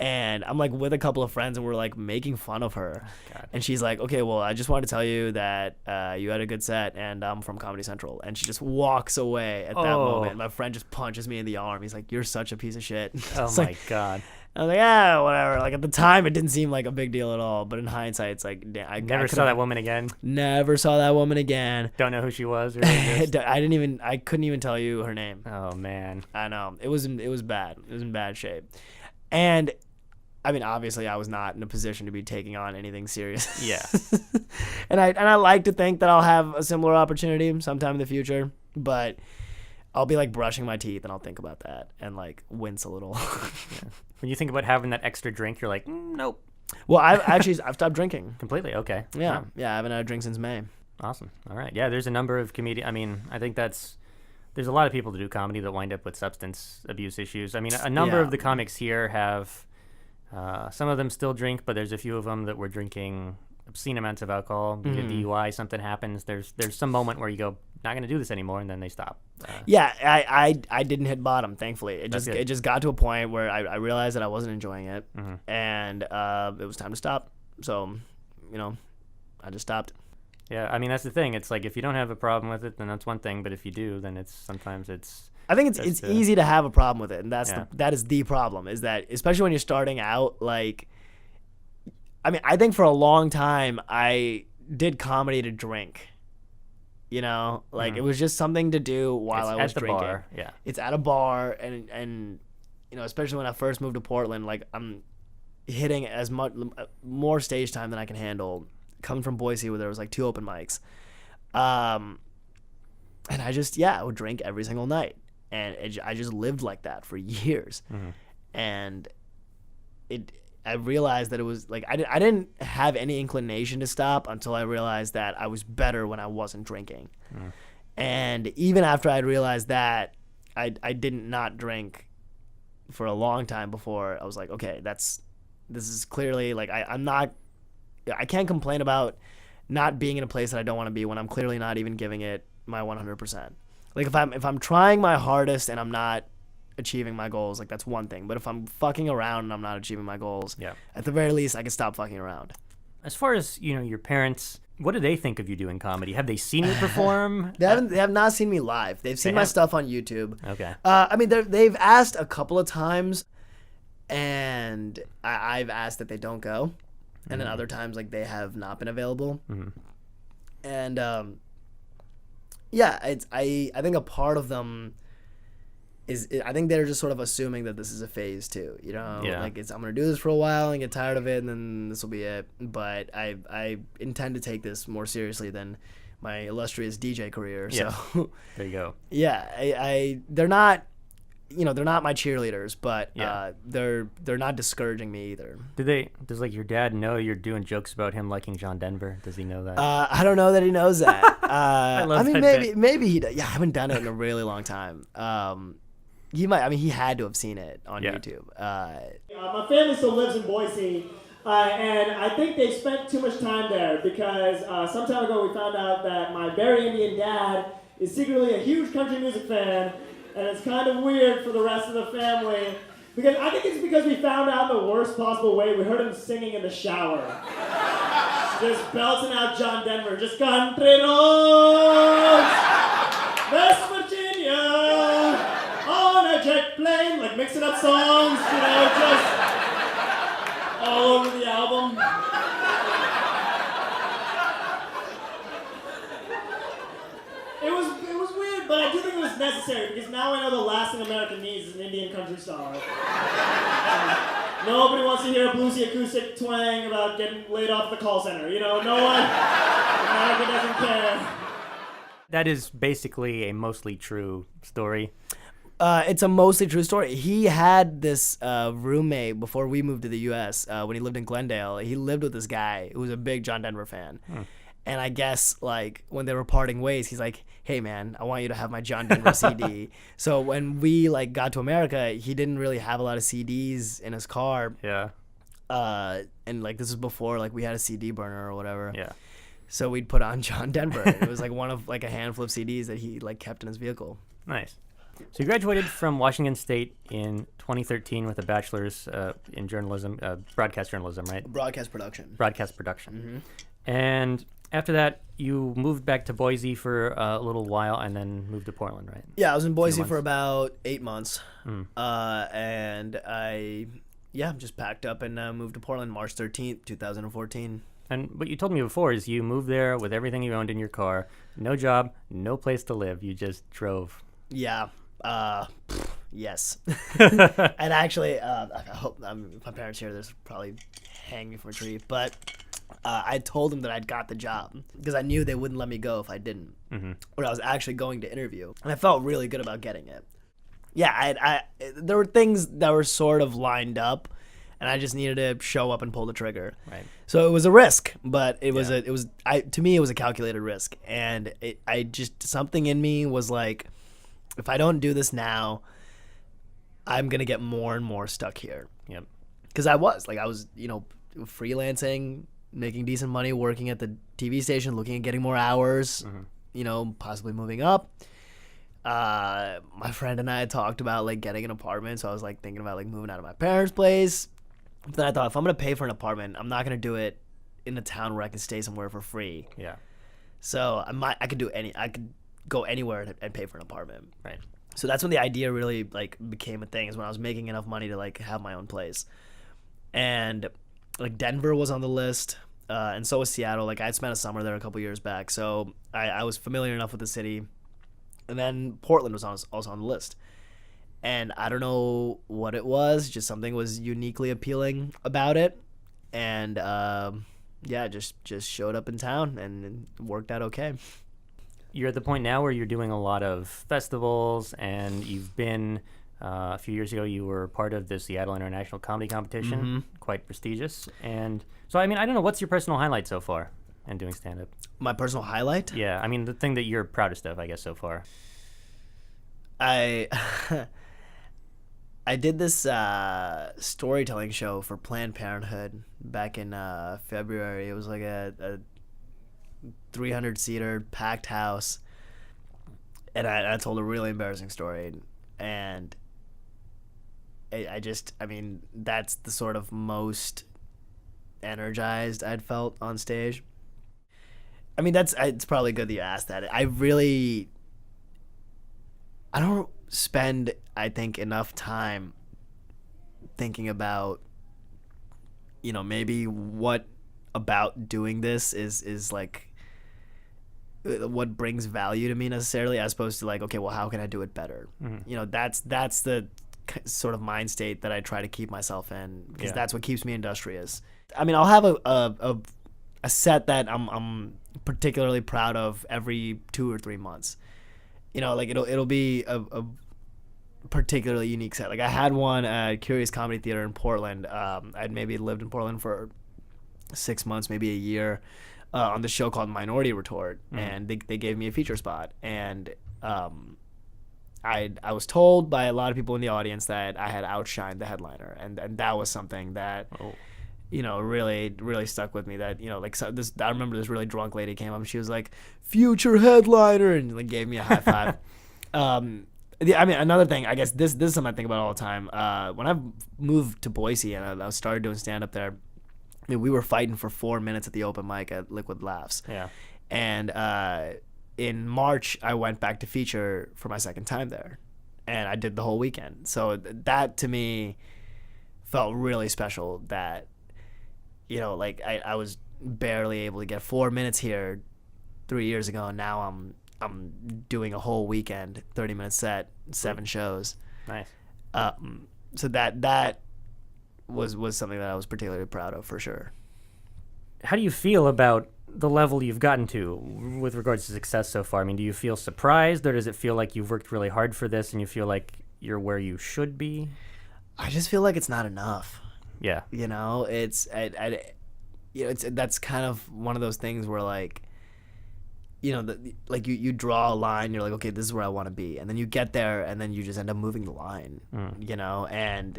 And I'm like with a couple of friends, and we're like making fun of her. God. And she's like, okay, well, I just wanted to tell you that you had a good set, and I'm from Comedy Central. And she just walks away at that moment. My friend just punches me in the arm. He's like, you're such a piece of shit. Oh my God. I was like, yeah, whatever. Like at the time, it didn't seem like a big deal at all. But in hindsight, it's like, damn, I Never saw that woman again. Never saw that woman again. Don't know who she was. Or I couldn't even tell you her name. Oh man. I know. It was bad. It was in bad shape. And I mean, obviously, I was not in a position to be taking on anything serious. Yeah. and I like to think that I'll have a similar opportunity sometime in the future. But I'll be like brushing my teeth and I'll think about that and like wince a little. When you think about having that extra drink, you're like, nope. Well, I've stopped drinking. Completely. Okay. Yeah. I haven't had a drink since May. Awesome. All right. Yeah, there's a number of comedians. I mean, I think there's a lot of people that do comedy that wind up with substance abuse issues. I mean, a number of the comics here have, some of them still drink, but there's a few of them that were drinking obscene amounts of alcohol. You get DUI, something happens. There's some moment where you go, not going to do this anymore, and then they stop. I didn't hit bottom, thankfully. It just got to a point where I realized that I wasn't enjoying it, and it was time to stop. So, I just stopped. Yeah, I mean, that's the thing. It's like if you don't have a problem with it, then that's one thing. But if you do, then sometimes it's. I think it's easy to have a problem with it, and that is the problem. Is that especially when you're starting out, like. I mean, I think for a long time I did comedy to drink. It was just something to do while I was drinking. Bar. Yeah, it's at a bar, and especially when I first moved to Portland, like I'm hitting as much more stage time than I can handle. Coming from Boise, where there was like 2 open mics, and I would drink every single night, and I just lived like that for years, and I realized that it was like I didn't have any inclination to stop until I realized that I was better when I wasn't drinking, and even after I realized that, I didn't not drink for a long time before I was like, okay, this is clearly like I can't complain about not being in a place that I don't want to be when I'm clearly not even giving it my 100%. Like if I'm trying my hardest and I'm not achieving my goals, like that's one thing. But if I'm fucking around and I'm not achieving my goals, at the very least I can stop fucking around. As far as your parents, what do they think of you doing comedy? Have they seen you perform? They have not seen me live. They've seen my stuff on YouTube. Okay. I mean, they've asked a couple of times, and I've asked that they don't go. And then other times, like, they have not been available. And, I think a part of them is, I think they're just sort of assuming that this is a phase too, like I'm going to do this for a while and get tired of it, and then this will be it. But I intend to take this more seriously than my illustrious DJ career. Yeah. So there you go. Yeah, they're not, they're not my cheerleaders, but they're not discouraging me either. Does like your dad know you're doing jokes about him liking John Denver? Does he know that? I don't know that he knows that. I mean, that maybe he does. Yeah, I haven't done it in a really long time. He might. I mean, he had to have seen it on YouTube. My family still lives in Boise, and I think they spent too much time there because some time ago we found out that my very Indian dad is secretly a huge country music fan. And it's kind of weird for the rest of the family. Because I think it's because we found out the worst possible way. We heard him singing in the shower. Just belting out John Denver. Just country roads, West Virginia, on a jet plane. Like mixing up songs, just all over the album. It was weird, but I do think it was necessary because now I know the last thing America needs is an Indian country star. Nobody wants to hear a bluesy acoustic twang about getting laid off at the call center. No one. America doesn't care. That is basically a mostly true story. It's a mostly true story. He had this roommate before we moved to the U.S. When he lived in Glendale. He lived with this guy who was a big John Denver fan. And I guess, like, when they were parting ways, he's like, hey, man, I want you to have my John Denver CD. So when we, like, got to America, he didn't really have a lot of CDs in his car. Yeah. And, like, this was before, like, we had a CD burner or whatever. Yeah. So we'd put on John Denver. It was, like, one of, like, a handful of CDs that he, like, kept in his vehicle. Nice. So you graduated from Washington State in 2013 with a bachelor's in journalism, broadcast journalism, right? Broadcast production. Broadcast production. And after that, you moved back to Boise for a little while and then moved to Portland, right? Yeah, I was in Boise for about 8 months. And I just packed up and moved to Portland March 13th, 2014. And what you told me before is you moved there with everything you owned in your car, no job, no place to live. You just drove. Yeah. Yes. And actually, I hope my parents hear this, probably hang me from a tree. But I told them that I'd got the job because I knew they wouldn't let me go if I didn't. When I was actually going to interview, and I felt really good about getting it. Yeah, there were things that were sort of lined up, and I just needed to show up and pull the trigger. Right. So it was a risk, but to me it was a calculated risk, and something in me was like, if I don't do this now, I'm gonna get more and more stuck here. Yep. Because I was freelancing, making decent money, working at the TV station, looking at getting more hours, possibly moving up. My friend and I had talked about like getting an apartment, so I was like thinking about like moving out of my parents' place. But then I thought, if I'm gonna pay for an apartment, I'm not gonna do it in a town where I can stay somewhere for free. Yeah. So I could go anywhere and pay for an apartment. Right. So that's when the idea really like became a thing, is when I was making enough money to like have my own place. And like Denver was on the list, and so was Seattle. Like I'd spent a summer there a couple years back, so I was familiar enough with the city. And then Portland was also on the list. And I don't know what it was, just something was uniquely appealing about it. And just showed up in town, and it worked out okay. You're at the point now where you're doing a lot of festivals, and you've been, a few years ago, you were part of the Seattle International Comedy Competition, quite prestigious. And so, I mean, I don't know, what's your personal highlight so far in doing stand-up? My personal highlight? Yeah, I mean, the thing that you're proudest of, I guess, so far. I did this storytelling show for Planned Parenthood back in February. It was like a 300-seater packed house, and I told a really embarrassing story, and I mean, that's the sort of most energized I'd felt on stage. I mean, it's probably good that you asked that. I don't spend, I think, enough time thinking about, maybe what about doing this is like what brings value to me necessarily, as opposed to like, okay, well, how can I do it better? That's the sort of mind state that I try to keep myself in, because that's what keeps me industrious. I mean, I'll have a set that I'm particularly proud of every 2 or 3 months. Like it'll be a particularly unique set. Like I had one at Curious Comedy Theater in Portland. I'd maybe lived in Portland for 6 months, maybe a year, on the show called Minority Retort, and they gave me a feature spot. And I was told by a lot of people in the audience that I had outshined the headliner, and that was something that really stuck with me. That I remember this really drunk lady came up and she was like, "Future headliner," and like gave me a high five. I mean, another thing, I guess this is something I think about all the time. When I moved to Boise and I started doing stand up there, I mean, we were fighting for 4 minutes at the open mic at Liquid Laughs. Yeah. And in March, I went back to feature for my second time there, and I did the whole weekend. So that to me felt really special. That like I was barely able to get 4 minutes here 3 years ago, and now I'm doing a whole weekend, 30-minute set, 7 shows. Nice. So that was something that I was particularly proud of, for sure. How do you feel about the level you've gotten to with regards to success so far? I mean, do you feel surprised, or does it feel like you've worked really hard for this and you feel like you're where you should be? I just feel like it's not enough. Yeah. It's that's kind of one of those things where like, you draw a line, you're like, okay, this is where I want to be, and then you get there, and then you just end up moving the line, and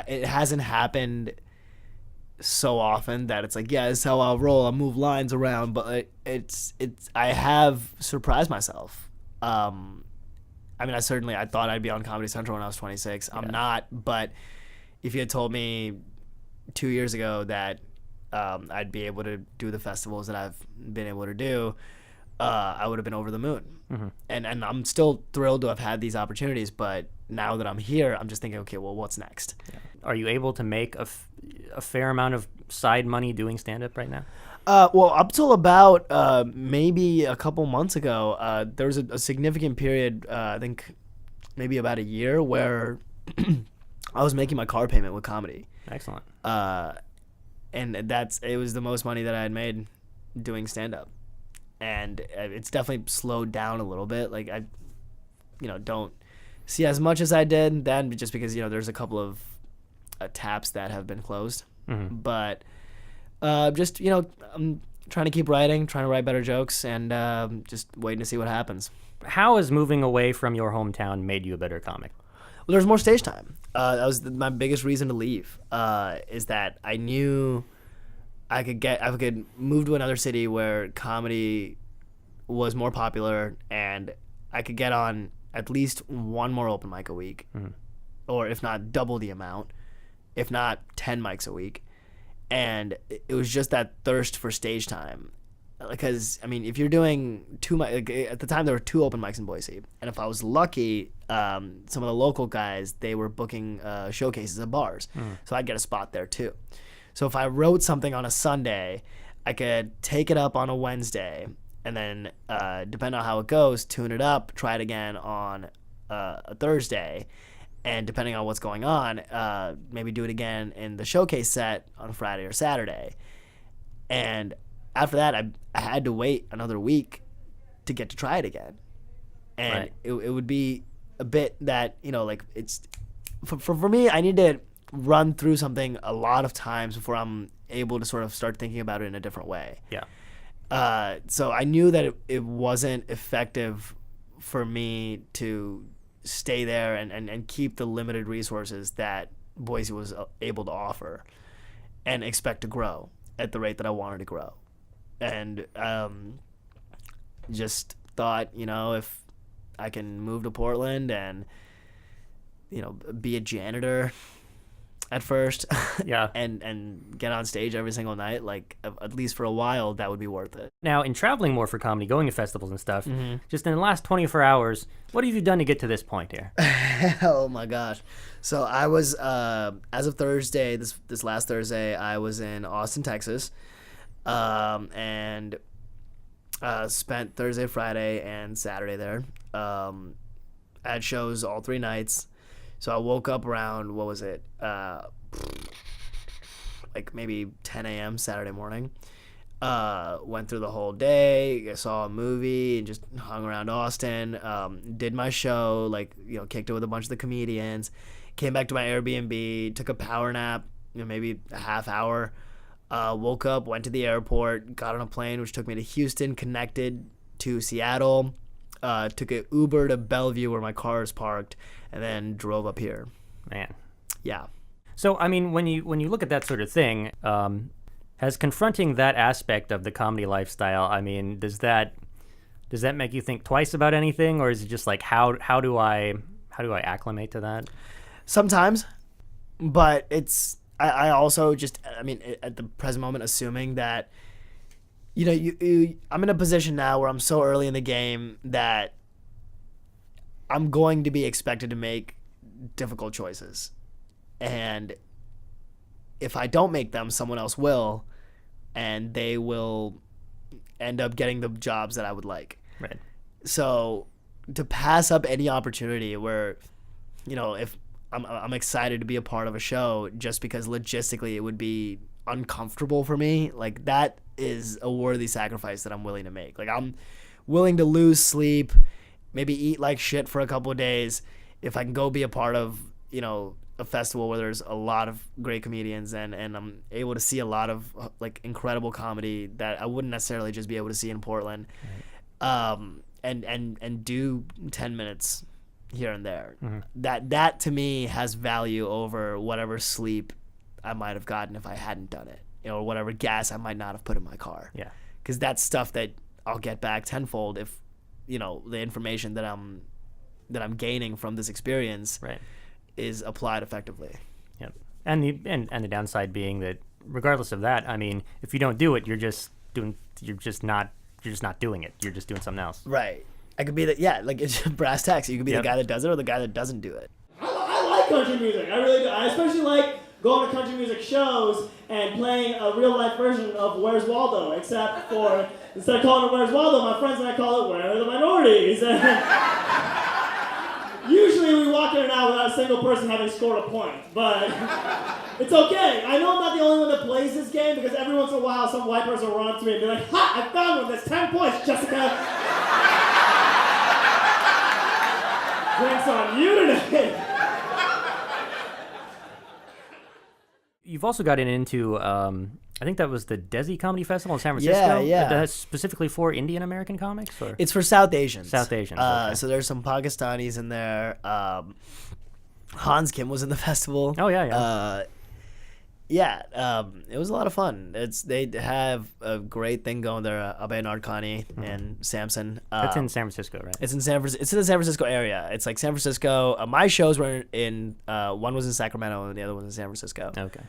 it hasn't happened so often that it's like, yeah, this is how I'll roll, I'll move lines around, but I have surprised myself. I mean, I thought I'd be on Comedy Central when I was 26. I'm not, but if you had told me 2 years ago that I'd be able to do the festivals that I've been able to do, I would have been over the moon. And I'm still thrilled to have had these opportunities, but now that I'm here, I'm just thinking, okay, well, what's next? Are you able to make a fair amount of side money doing stand-up right now? Well, up till about maybe a couple months ago, there was a significant period, I think maybe about a year, where I was making my car payment with comedy. Excellent. and it was the most money that I had made doing stand-up. And it's definitely slowed down a little bit. Like, I, don't see as much as I did then, just because, there's a couple of taps that have been closed. Mm-hmm. But just, I'm trying to keep writing, trying to write better jokes, and just waiting to see what happens. How has moving away from your hometown made you a better comic? Well, there's more stage time. That was my biggest reason to leave, is that I knew I could move to another city where comedy was more popular, and I could get on at least one more open mic a week, or if not double the amount, if not 10 mics a week. And it was just that thirst for stage time. Because, if you're doing at the time there were 2 open mics in Boise, and if I was lucky, some of the local guys, they were booking showcases at bars, so I'd get a spot there too. So if I wrote something on a Sunday, I could take it up on a Wednesday, and then depending on how it goes, tune it up, try it again on a Thursday, and depending on what's going on, maybe do it again in the showcase set on Friday or Saturday. And after that, I had to wait another week to get to try it again. And right. it would be a bit that, it's for me, I need to run through something a lot of times before I'm able to sort of start thinking about it in a different way. Yeah. So I knew that it wasn't effective for me to stay there and keep the limited resources that Boise was able to offer and expect to grow at the rate that I wanted to grow. And just thought, if I can move to Portland and, be a janitor at first, Yeah. and get on stage every single night, like at least for a while, that would be worth it. Now, in traveling more for comedy, going to festivals and stuff, just in the last 24 hours, what have you done to get to this point here? Oh my gosh. So I was, as of Thursday, this last Thursday, I was in Austin, Texas, and spent Thursday, Friday, and Saturday there. I had shows all 3 nights. So I woke up around, what was it, like maybe 10 a.m. Saturday morning. Went through the whole day, I saw a movie, and just hung around Austin. Did my show, kicked it with a bunch of the comedians. Came back to my Airbnb, took a power nap, maybe a half hour. Woke up, went to the airport, got on a plane, which took me to Houston, connected to Seattle. Took an Uber to Bellevue where my car is parked, and then drove up here. Man. Yeah. So, when you look at that sort of thing, has confronting that aspect of the comedy lifestyle, does that make you think twice about anything, or is it just like how do I acclimate to that? Sometimes, but I also just at the present moment assuming that I'm in a position now where I'm so early in the game that I'm going to be expected to make difficult choices. And if I don't make them, someone else will, and they will end up getting the jobs that I would like. Right. So to pass up any opportunity where, if I'm excited to be a part of a show just because logistically it would be uncomfortable for me, like that is a worthy sacrifice that I'm willing to make. Like I'm willing to lose sleep, maybe eat like shit for a couple of days if I can go be a part of, a festival where there's a lot of great comedians and I'm able to see a lot of incredible comedy that I wouldn't necessarily just be able to see in Portland. Right. And do 10 minutes here and there. Mm-hmm. That to me has value over whatever sleep I might have gotten if I hadn't done it, or whatever gas I might not have put in my car. Yeah. Because that's stuff that I'll get back tenfold if, the information that I'm gaining from this experience right. is applied effectively. Yep. And the downside being that regardless of that, if you don't do it, you're just not doing it. You're just doing something else. Right. I could be it's brass tacks. You could be the guy that does it or the guy that doesn't do it. I like country music. I really do. I especially like going to country music shows and playing a real life version of Where's Waldo, except for instead of calling it Where's Waldo, my friends and I call it Where Are the Minorities? Usually Usually we walk in and out without a single person having scored a point, but it's okay. I know I'm not the only one that plays this game because every once in a while some white person will run up to me and be like, ha, I found one, that's 10 points, Jessica. Drinks on you today. You've also gotten into, I think that was the Desi Comedy Festival in San Francisco. Yeah. That's specifically for Indian American comics, or It's for South Asians. South Asians. Okay. So there's some Pakistanis in there. Hans Kim was in the festival. Oh yeah. It was a lot of fun. They have a great thing going there. Abhay Nardkani and Samson. That's in San Francisco, right? It's in It's in the San Francisco area. It's like San Francisco. My shows were in one was in Sacramento and the other was in San Francisco. Okay.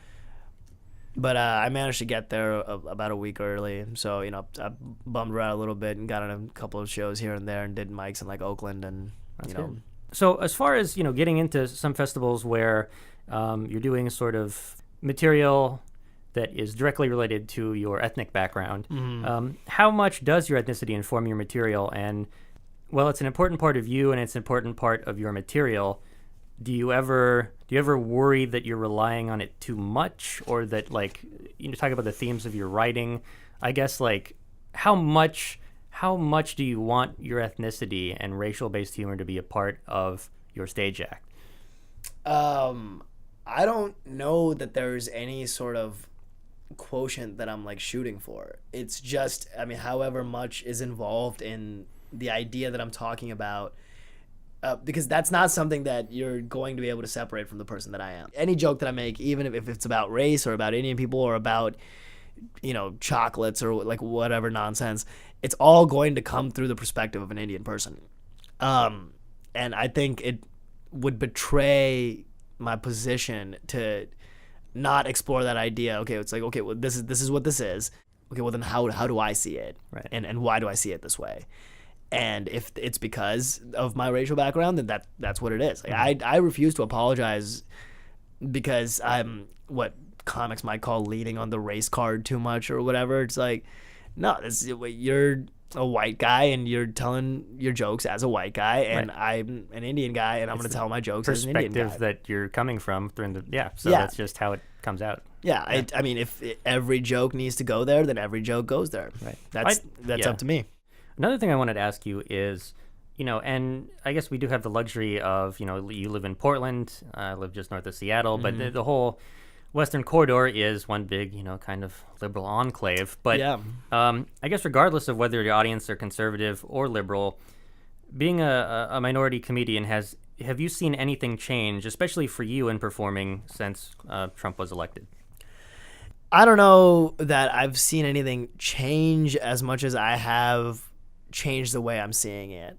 But I managed to get there about a week early, so I bummed around a little bit and got on a couple of shows here and there and did mics in like Oakland and That's good. So as far as getting into some festivals where you're doing sort of material that is directly related to your ethnic background, how much does your ethnicity inform your material? And well, it's an important part of you and it's an important part of your material. Do you ever worry that you're relying on it too much, or that talk about the themes of your writing? I guess how much do you want your ethnicity and racial based humor to be a part of your stage act? I don't know that there's any sort of quotient that I'm shooting for. It's just, however much is involved in the idea that I'm talking about. Because that's not something that you're going to be able to separate from the person that I am. Any joke that I make, even if it's about race or about Indian people or about, chocolates or whatever nonsense, it's all going to come through the perspective of an Indian person. And I think it would betray my position to not explore that idea. Okay, it's well, this is what this is. Okay, well then how do I see it? Right. And why do I see it this way? And if it's because of my racial background, then that's what it is. I refuse to apologize because I'm what comics might call leaning on the race card too much or whatever. It's no, you're a white guy and you're telling your jokes as a white guy, and right. I'm an Indian guy and I'm going to tell my jokes as an Indian guy. Perspective that you're coming from that's just how it comes out. Yeah. If every joke needs to go there, then every joke goes there. Right. That's up to me. Another thing I wanted to ask you is, and I guess we do have the luxury of, you live in Portland, I live just north of Seattle, but the whole Western Corridor is one big, kind of liberal enclave. But yeah. I guess regardless of whether your audience are conservative or liberal, being a minority comedian, have you seen anything change, especially for you in performing since Trump was elected? I don't know that I've seen anything change as much as I have changed the way I'm seeing it.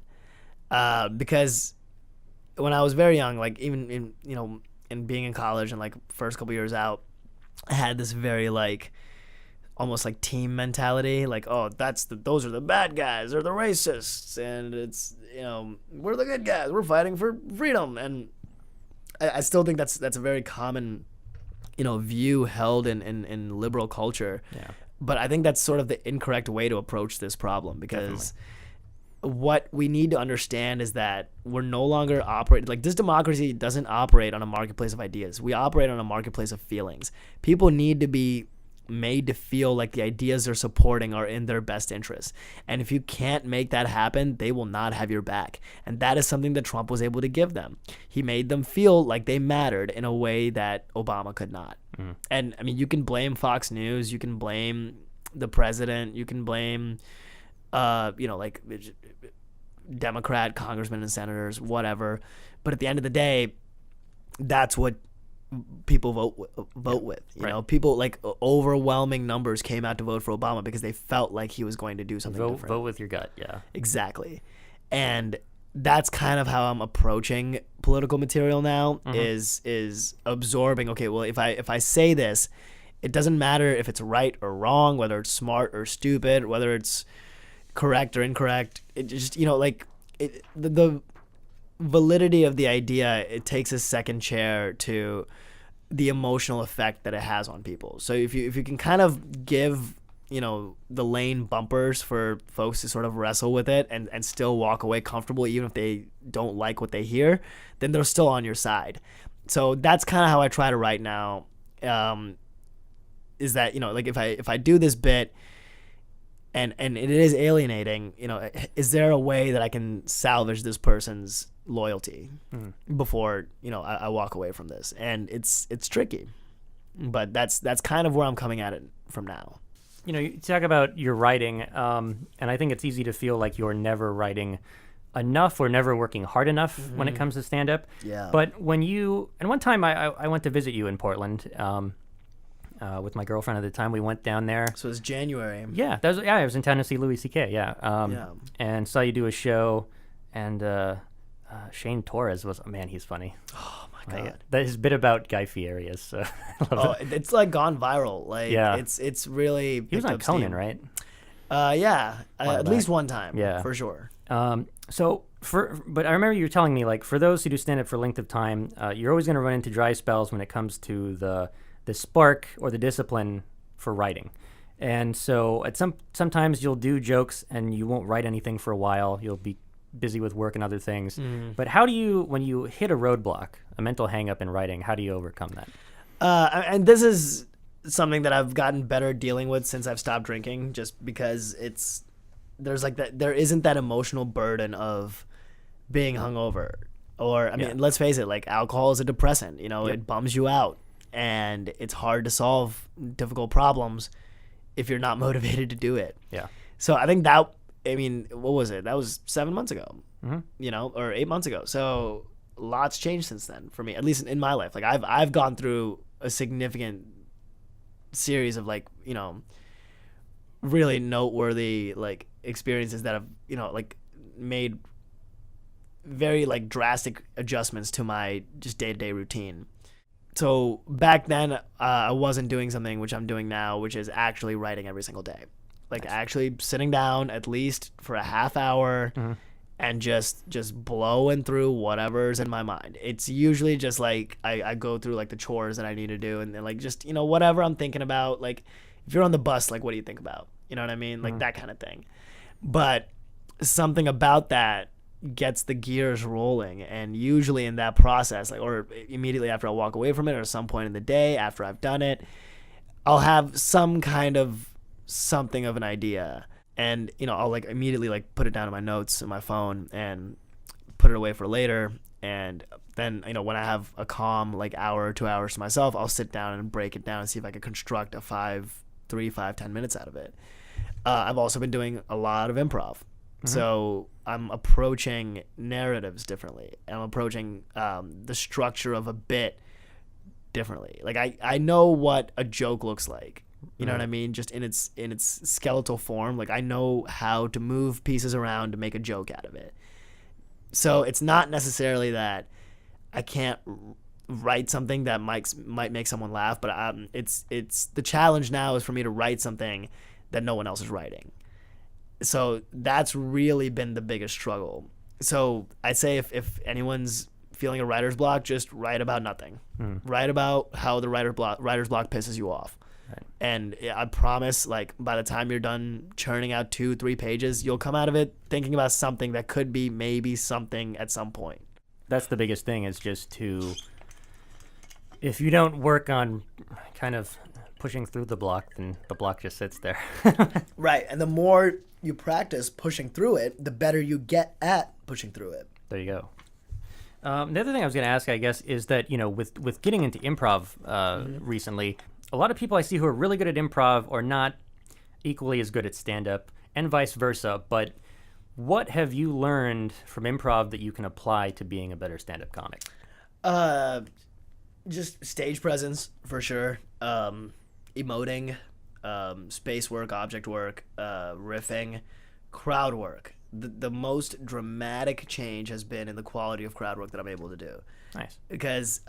Because when I was very young, even in being in college and first couple years out, I had this very almost team mentality. Those are the bad guys, they're the racists, and it's we're the good guys, we're fighting for freedom. And I still think that's a very common view held in liberal culture. Yeah. But I think that's sort of the incorrect way to approach this problem, because what we need to understand is that we're no longer operating, this democracy doesn't operate on a marketplace of ideas. We operate on a marketplace of feelings. People need to be made to feel like the ideas they're supporting are in their best interest. And if you can't make that happen, they will not have your back. And that is something that Trump was able to give them. He made them feel like they mattered in a way that Obama could not. And you can blame Fox News, you can blame the president, you can blame Democrat congressmen and senators, whatever. But at the end of the day, that's what people vote with. People overwhelming numbers came out to vote for Obama because they felt like he was going to do something different. Vote with your gut, yeah. Exactly. And that's kind of how I'm approaching political material now, is absorbing, okay, well, if I say this, it doesn't matter if it's right or wrong, whether it's smart or stupid, whether it's correct or incorrect. It just, the validity of the idea, it takes a second chair to the emotional effect that it has on people. So if you can kind of give the lane bumpers for folks to sort of wrestle with it and still walk away comfortable even if they don't like what they hear, then they're still on your side. So that's kind of how I try to write now. Is that, like if I do this bit and it is alienating, is there a way that I can salvage this person's loyalty before, I walk away from this? And it's tricky, but that's kind of where I'm coming at it from now. You talk about your writing, and I think it's easy to feel like you're never writing enough or never working hard enough when it comes to stand-up. Yeah. But and one time I went to visit you in Portland with my girlfriend at the time. We went down there. So it was January. Yeah, I was in town to see Louis C.K., and saw you do a show, and Shane Torres he's funny. Oh, my God. His bit about Guy Fieri is... It's like gone viral. Like, yeah. It's really... He was on Conan, right? Yeah, at least one time, for sure. But I remember you were telling me, like, for those who do stand-up for a length of time, you're always going to run into dry spells when it comes to the spark or the discipline for writing. And so sometimes you'll do jokes and you won't write anything for a while. You'll be busy with work and other things. But how do you, when you hit a roadblock, a mental hang-up in writing, how do you overcome that? And this is something that I've gotten better at dealing with since I've stopped drinking, just because there isn't that emotional burden of being hungover. Or, I mean, let's face it, like, alcohol is a depressant, it bums you out, and it's hard to solve difficult problems if you're not motivated to do it. Yeah. So I think what was it? That was 7 months ago, or 8 months ago. So lots changed since then for me, at least in my life. Like, I've gone through a significant series of, like, really noteworthy, like, experiences that have, like, made very, like, drastic adjustments to my just day-to-day routine. So back then, I wasn't doing something which I'm doing now, which is actually writing every single day. Like, actually sitting down at least for a half hour and just blowing through whatever's in my mind. It's usually just, like, I go through, like, the chores that I need to do, and then, like, just, whatever I'm thinking about. Like, if you're on the bus, like, what do you think about? You know what I mean? Like, that kind of thing. But something about that gets the gears rolling, and usually in that process, like, or immediately after I walk away from it, or some point in the day after I've done it, I'll have some kind of something of an idea, and I'll, like, immediately, like, put it down in my notes in my phone and put it away for later. And then when I have a calm, like, hour or 2 hours to myself, I'll sit down and break it down and see if I can construct a 10 minutes out of it. I've also been doing a lot of improv. So I'm approaching narratives differently. I'm approaching the structure of a bit differently. Like, I know what a joke looks like. You know what I mean? Just in its skeletal form. Like, I know how to move pieces around to make a joke out of it. So it's not necessarily that I can't write something that might make someone laugh, but it's the challenge now is for me to write something that no one else is writing. So that's really been the biggest struggle. So I'd say if anyone's feeling a writer's block, just write about nothing. Write about how the writer's block pisses you off. Right. And I promise, like, by the time you're done churning out 2-3 pages, you'll come out of it thinking about something that could be maybe something at some point. That's the biggest thing, is just if you don't work on kind of pushing through the block, then the block just sits there. Right. And the more you practice pushing through it, the better you get at pushing through it. There you go. The other thing I was going to ask, I guess, is that, with getting into improv recently, a lot of people I see who are really good at improv are not equally as good at stand-up, and vice versa. But what have you learned from improv that you can apply to being a better stand-up comic? Just stage presence, for sure. Emoting, space work, object work, riffing, crowd work. The most dramatic change has been in the quality of crowd work that I'm able to do. Nice. Because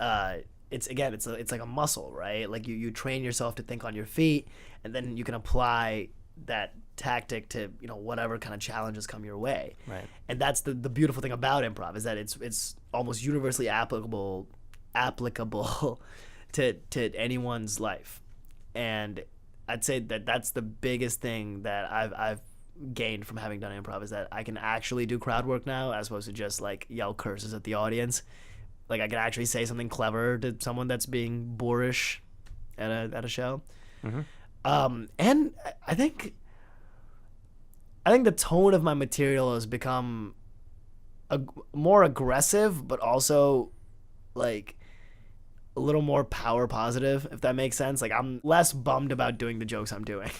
it's like a muscle, right? Like, you train yourself to think on your feet, and then you can apply that tactic to whatever kind of challenges come your way. Right. And that's the beautiful thing about improv, is that it's almost universally applicable to anyone's life. And I'd say that that's the biggest thing that I've gained from having done improv, is that I can actually do crowd work now, as opposed to just like yell curses at the audience. Like I can actually say something clever to someone that's being boorish at a show. And I think the tone of my material has become more aggressive, but also like a little more power positive, if that makes sense. Like I'm less bummed about doing the jokes I'm doing.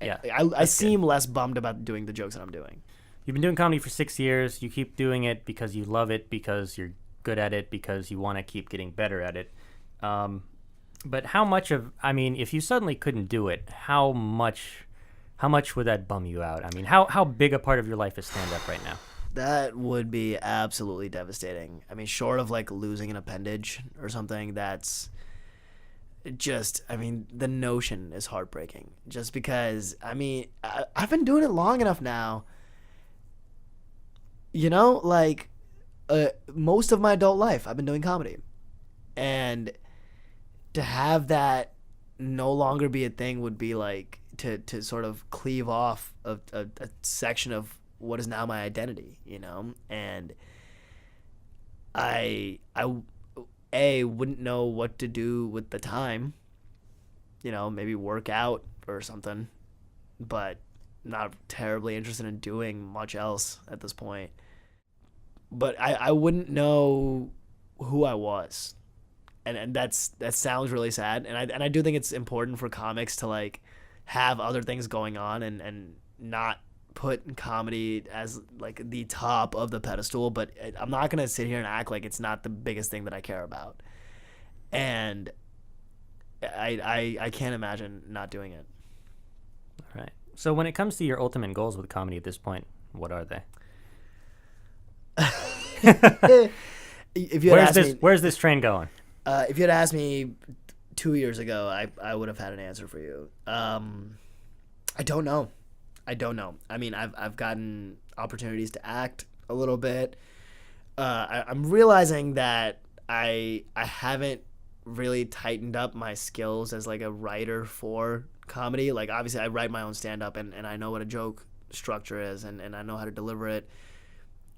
Yeah, I seem less bummed about doing the jokes that I'm doing. You've been doing comedy for 6 years. You keep doing it because you love it, because you're good at it, because you want to keep getting better at it. But how much of, I mean, if you suddenly couldn't do it, how much would that bum you out? I mean, how big a part of your life is stand-up right now? That would be absolutely devastating. I mean, short of like losing an appendage or something, that's just, I mean, the notion is heartbreaking. Just because, I mean, I've been doing it long enough now. You know, like most of my adult life, I've been doing comedy. And to have that no longer be a thing would be like to sort of cleave off a section of what is now my identity, you know? And I wouldn't know what to do with the time, you know, maybe work out or something, but not terribly interested in doing much else at this point. But I wouldn't know who I was. And that sounds really sad. And I do think it's important for comics to like have other things going on and not put comedy as like the top of the pedestal, but I'm not going to sit here and act like it's not the biggest thing that I care about. And I can't imagine not doing it. All right. So when it comes to your ultimate goals with comedy at this point, what are they? If you had where's this train going? If you had asked me 2 years ago, I would have had an answer for you. I don't know. I mean, I've gotten opportunities to act a little bit. I'm realizing that I haven't really tightened up my skills as like a writer for comedy. Like obviously I write my own stand-up and I know what a joke structure is and I know how to deliver it.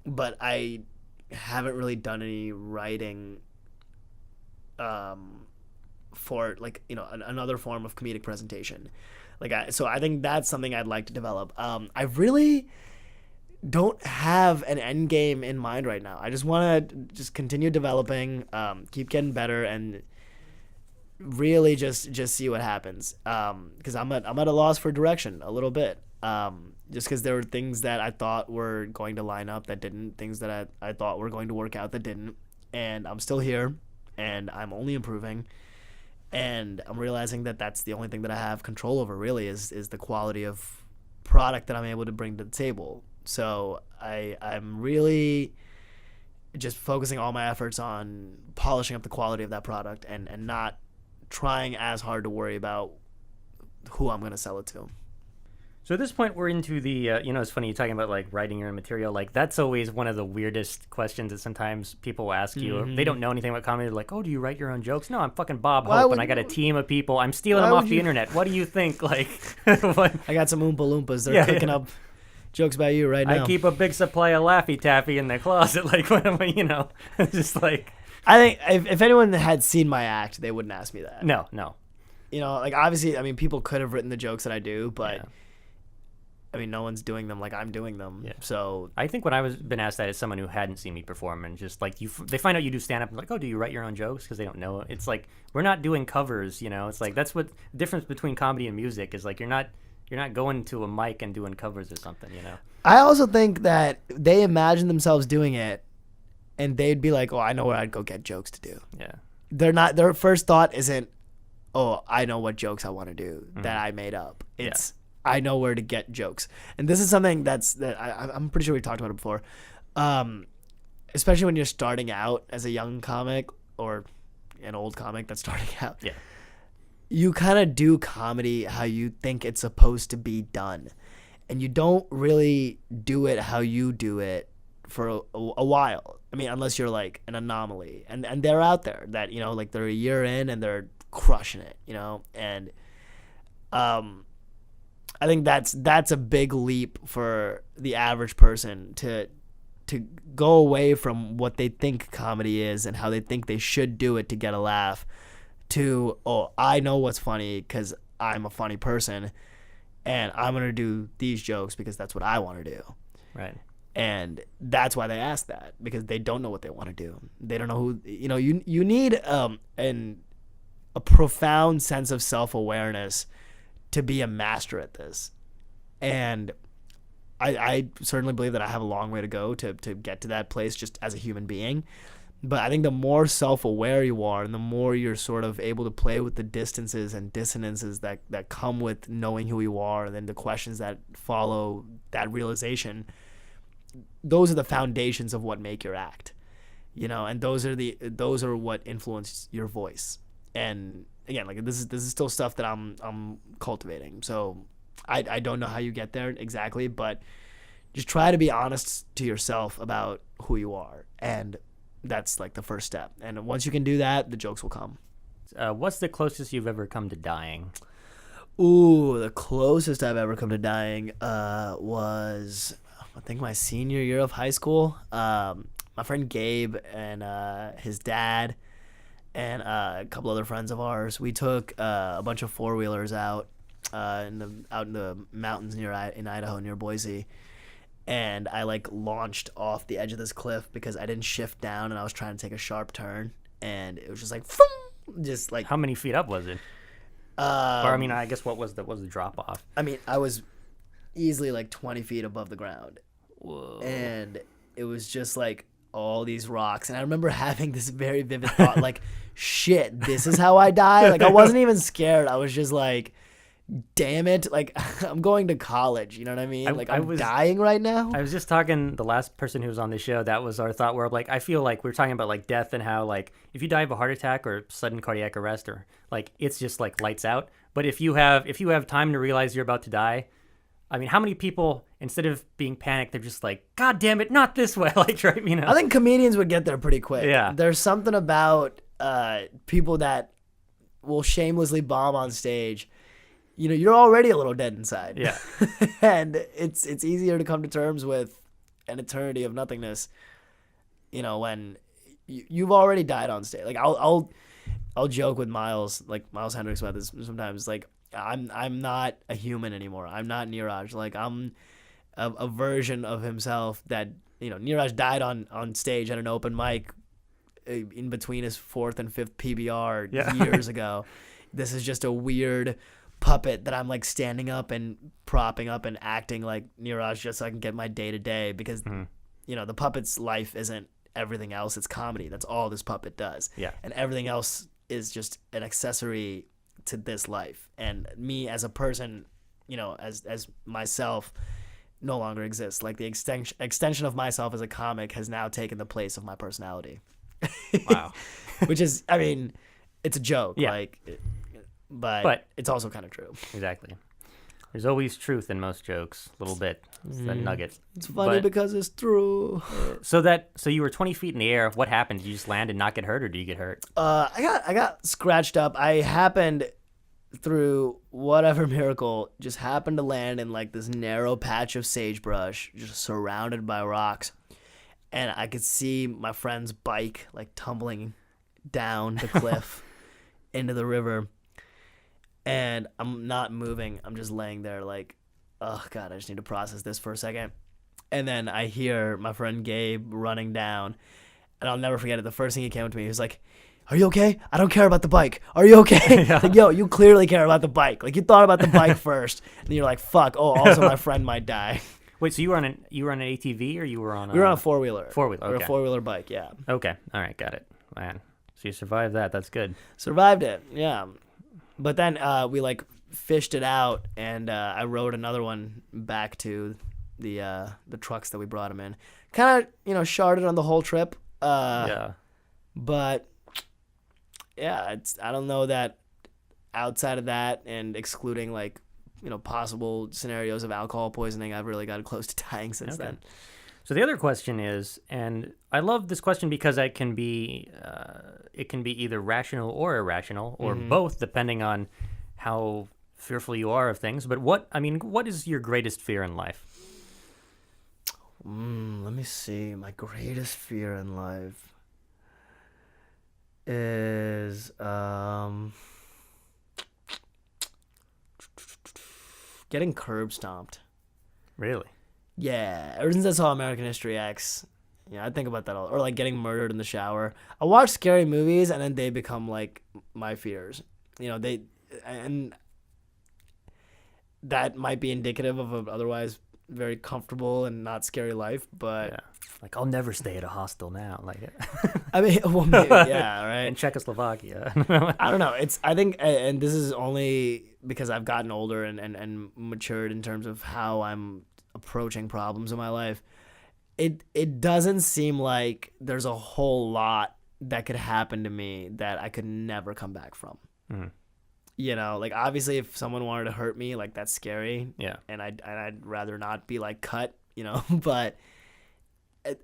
But I haven't really done any writing for like, you know, another form of comedic presentation. So I think that's something I'd like to develop. I really don't have an end game in mind right now. I just want to just continue developing, keep getting better, and really just see what happens. Because I'm at a loss for direction a little bit. Just because there were things that I thought were going to line up that didn't, things that I thought were going to work out that didn't, and I'm still here, and I'm only improving. And I'm realizing that that's the only thing that I have control over, really, is the quality of product that I'm able to bring to the table. So I'm really just focusing all my efforts on polishing up the quality of that product and not trying as hard to worry about who I'm going to sell it to. So at this point, we're into the, it's funny, you're talking about like writing your own material. Like that's always one of the weirdest questions that sometimes people ask you. Mm-hmm. They don't know anything about comedy. They're like, oh, do you write your own jokes? No, I'm fucking Bob Hope and I got a team of people. I'm stealing them off the internet. What do you think? Like, what? I got some Oompa Loompas. They're cooking up jokes about you right now. I keep a big supply of Laffy Taffy in the closet. Like, it's just like. I think if anyone had seen my act, they wouldn't ask me that. No. You know, like obviously, I mean, people could have written the jokes that I do, but. Yeah. I mean, no one's doing them like I'm doing them. Yeah. So I think when I was been asked that as someone who hadn't seen me perform and just like they find out you do stand up and like, oh, do you write your own jokes? Because they don't know. It's like we're not doing covers, you know. It's like that's what the difference between comedy and music is. Like you're not going to a mic and doing covers or something, you know. I also think that they imagine themselves doing it, and they'd be like, oh, I know where I'd go get jokes to do. Yeah. Their first thought isn't, oh, I know what jokes I want to do that I made up. It's I know where to get jokes. And this is something that I'm pretty sure we talked about it before. Especially when you're starting out as a young comic or an old comic that's starting out. Yeah. You kind of do comedy how you think it's supposed to be done. And you don't really do it how you do it for a while. I mean, unless you're like an anomaly. And they're out there that, you know, like they're a year in and they're crushing it, you know? And I think that's a big leap for the average person to go away from what they think comedy is and how they think they should do it to get a laugh to, oh, I know what's funny because I'm a funny person and I'm going to do these jokes because that's what I want to do. Right. And that's why they ask that, because they don't know what they want to do. They don't know who, you need a profound sense of self-awareness to be a master at this. And I certainly believe that I have a long way to go to get to that place just as a human being. But I think the more self-aware you are and the more you're sort of able to play with the distances and dissonances that come with knowing who you are, and then the questions that follow that realization, those are the foundations of what make your act, and those are what influence your voice. And again, like this is still stuff that I'm cultivating. So I don't know how you get there exactly, but just try to be honest to yourself about who you are, and that's like the first step. And once you can do that, the jokes will come. What's the closest you've ever come to dying? Ooh, the closest I've ever come to dying was, I think, my senior year of high school. My friend Gabe and his dad and a couple other friends of ours, we took a bunch of four-wheelers out in the mountains in Idaho near Boise. And I launched off the edge of this cliff because I didn't shift down and I was trying to take a sharp turn, and it was just like How many feet up was it? Or I guess what was the drop off? I was easily 20 feet above the ground. Whoa. And it was just all these rocks, and I remember having this very vivid thought, shit, this is how I die. I wasn't even scared. I was just damn it, I'm going to college, you know what I mean? I'm dying right now. I was just talking, the last person who was on the show, that was our thought, where I feel like we're talking about death and how if you die of a heart attack or sudden cardiac arrest, or it's just lights out. But if you have time to realize you're about to die, how many people, instead of being panicked, they're just God damn it, not this way, right? I think comedians would get there pretty quick. Yeah. There's something about people that will shamelessly bomb on stage. You're already a little dead inside. Yeah. And it's easier to come to terms with an eternity of nothingness, when you've already died on stage. I'll joke with Miles Hendricks about this sometimes. I'm not a human anymore. I'm not Neeraj. I'm a version of himself that, Neeraj died on stage at an open mic in between his 4th and 5th PBR years ago. This is just a weird puppet that I'm standing up and propping up and acting like Neeraj just so I can get my day to day, because the puppet's life isn't everything else. It's comedy. That's all this puppet does. Yeah. And everything else is just an accessory to this life. And me as a person, as myself, no longer exists. The extension of myself as a comic has now taken the place of my personality. Wow. Which is, it's a joke. Yeah. But it's also kind of true. Exactly. There's always truth in most jokes, a little bit. It's that nugget. It's funny because it's true. So you were 20 feet in the air. What happened? Did you just land and not get hurt, or did you get hurt? I got scratched up. I happened, through whatever miracle, just happened to land in this narrow patch of sagebrush, just surrounded by rocks. And I could see my friend's bike tumbling down the cliff into the river. And I'm not moving. I'm just laying there oh, God, I just need to process this for a second. And then I hear my friend Gabe running down. And I'll never forget it. The first thing he came up to me, he was like, "Are you okay? I don't care about the bike. Are you okay?" Yeah. Yo, you clearly care about the bike. You thought about the bike first. And then you're like, fuck. Oh, also my friend might die. Wait, so you were on an ATV, or you were on We were on a four-wheeler. Four-wheeler, Or okay. a four-wheeler bike, yeah. Okay, all right, got it. Man, so you survived that. That's good. Survived it, yeah. But then we fished it out, and I rode another one back to the trucks that we brought him in. Kind of sharded on the whole trip. Yeah. But yeah, I don't know that outside of that and excluding possible scenarios of alcohol poisoning, I've really got close to dying since then. So the other question is, and I love this question because it can be either rational or irrational, or both, depending on how fearful you are of things. But what is your greatest fear in life? Let me see. My greatest fear in life is getting curb stomped. Really? Yeah, ever since I saw American History X, I think about that all. Or like getting murdered in the shower. I watch scary movies and then they become like my fears. And that might be indicative of an otherwise very comfortable and not scary life, but Yeah. Like, I'll never stay at a hostel now. Like, I mean, well, maybe, yeah, right. in Czechoslovakia. I don't know. I think, and this is only because I've gotten older and matured in terms of how I'm approaching problems in my life. It doesn't seem like there's a whole lot that could happen to me that I could never come back from. Mhm. Like obviously if someone wanted to hurt me, like that's scary. Yeah. And I'd rather not be like cut, but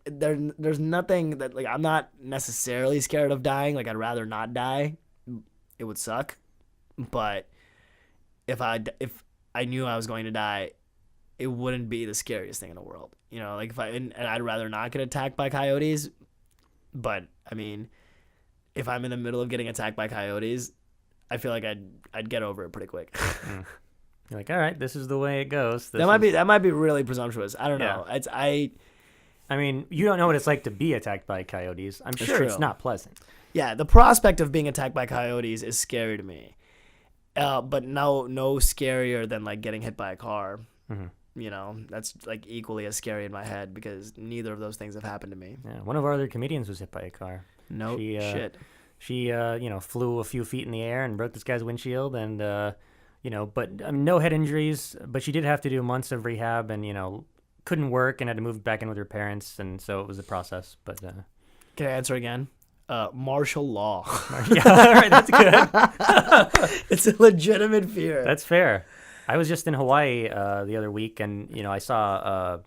there's nothing that like I'm not necessarily scared of dying. Like I'd rather not die. It would suck. But if I knew I was going to die, it wouldn't be the scariest thing in the world. Like and I'd rather not get attacked by coyotes. But I mean, if I'm in the middle of getting attacked by coyotes, I feel like I'd get over it pretty quick. You're like, all right, this is the way it goes. That might be really presumptuous. I don't know. I mean, you don't know what it's like to be attacked by coyotes. I'm sure it's true. not pleasant. Yeah, the prospect of being attacked by coyotes is scary to me. But no scarier than like getting hit by a car. Mm-hmm. That's like equally as scary in my head because neither of those things have happened to me. Yeah, one of our other comedians was hit by a car. No shit. She flew a few feet in the air and broke this guy's windshield, and but no head injuries. But she did have to do months of rehab, and couldn't work and had to move back in with her parents, and so it was a process. But can I answer again? Martial law. Yeah, all right, that's good. It's a legitimate fear. That's fair. I was just in Hawaii the other week, and I saw a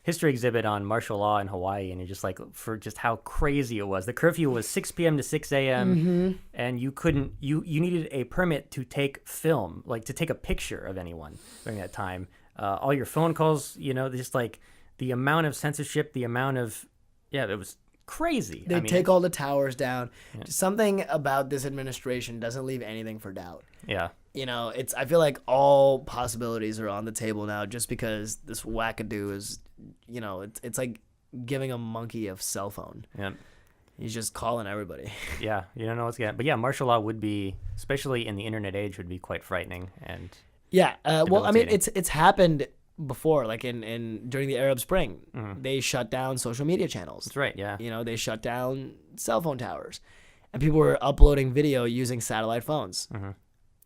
history exhibit on martial law in Hawaii, and you're just like, for just how crazy it was. The curfew was 6 p.m. to 6 a.m. And you couldn't. You needed a permit to take film, like to take a picture of anyone during that time. All your phone calls, just like the amount of censorship, it was crazy. They take all the towers down. Yeah. Something about this administration doesn't leave anything for doubt. Yeah. I feel like all possibilities are on the table now just because this wackadoo is, it's like giving a monkey a cell phone. Yeah. He's just calling everybody. Yeah, you don't know what's going to. But yeah, martial law would be, especially in the internet age, would be quite frightening and. Yeah. Well, I mean, it's happened before, like during the Arab Spring. Mm-hmm. They shut down social media channels. That's right. Yeah. They shut down cell phone towers, and people were uploading video using satellite phones. Mm-hmm.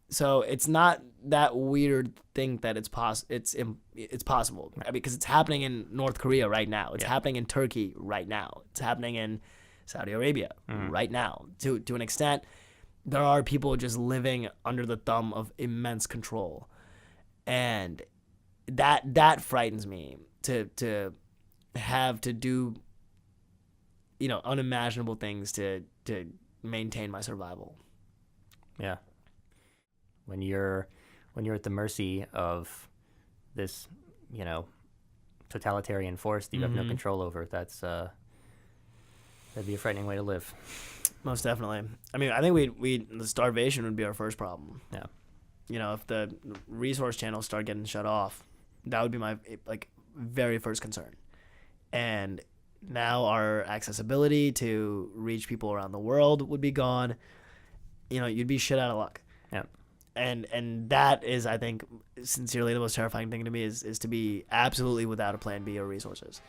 So it's not that weird thing that it's possible. Right. Because it's happening in North Korea right now. It's happening in Turkey right now. It's happening in Saudi Arabia right now. To an extent, there are people just living under the thumb of immense control, and that frightens me to have to do unimaginable things to maintain my survival. Yeah. When you're at the mercy of this, totalitarian force that you have no control over, that'd be a frightening way to live. Most definitely. I mean, I think the starvation would be our first problem. Yeah. If the resource channels start getting shut off, that would be my very first concern. And now our accessibility to reach people around the world would be gone. You'd be shit out of luck. Yeah. And that is, I think, sincerely the most terrifying thing to me is to be absolutely without a plan B or resources,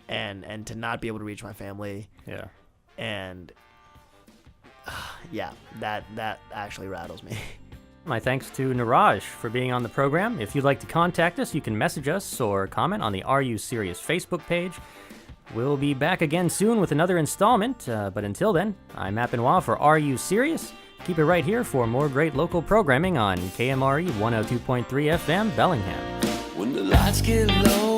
and to not be able to reach my family. Yeah. And that actually rattles me. My thanks to Neeraj for being on the program. If you'd like to contact us, you can message us or comment on the Are You Serious Facebook page. We'll be back again soon with another installment, but until then, I'm Matt Benoit for Are You Serious? Keep it right here for more great local programming on KMRE 102.3 FM Bellingham. When the lights get low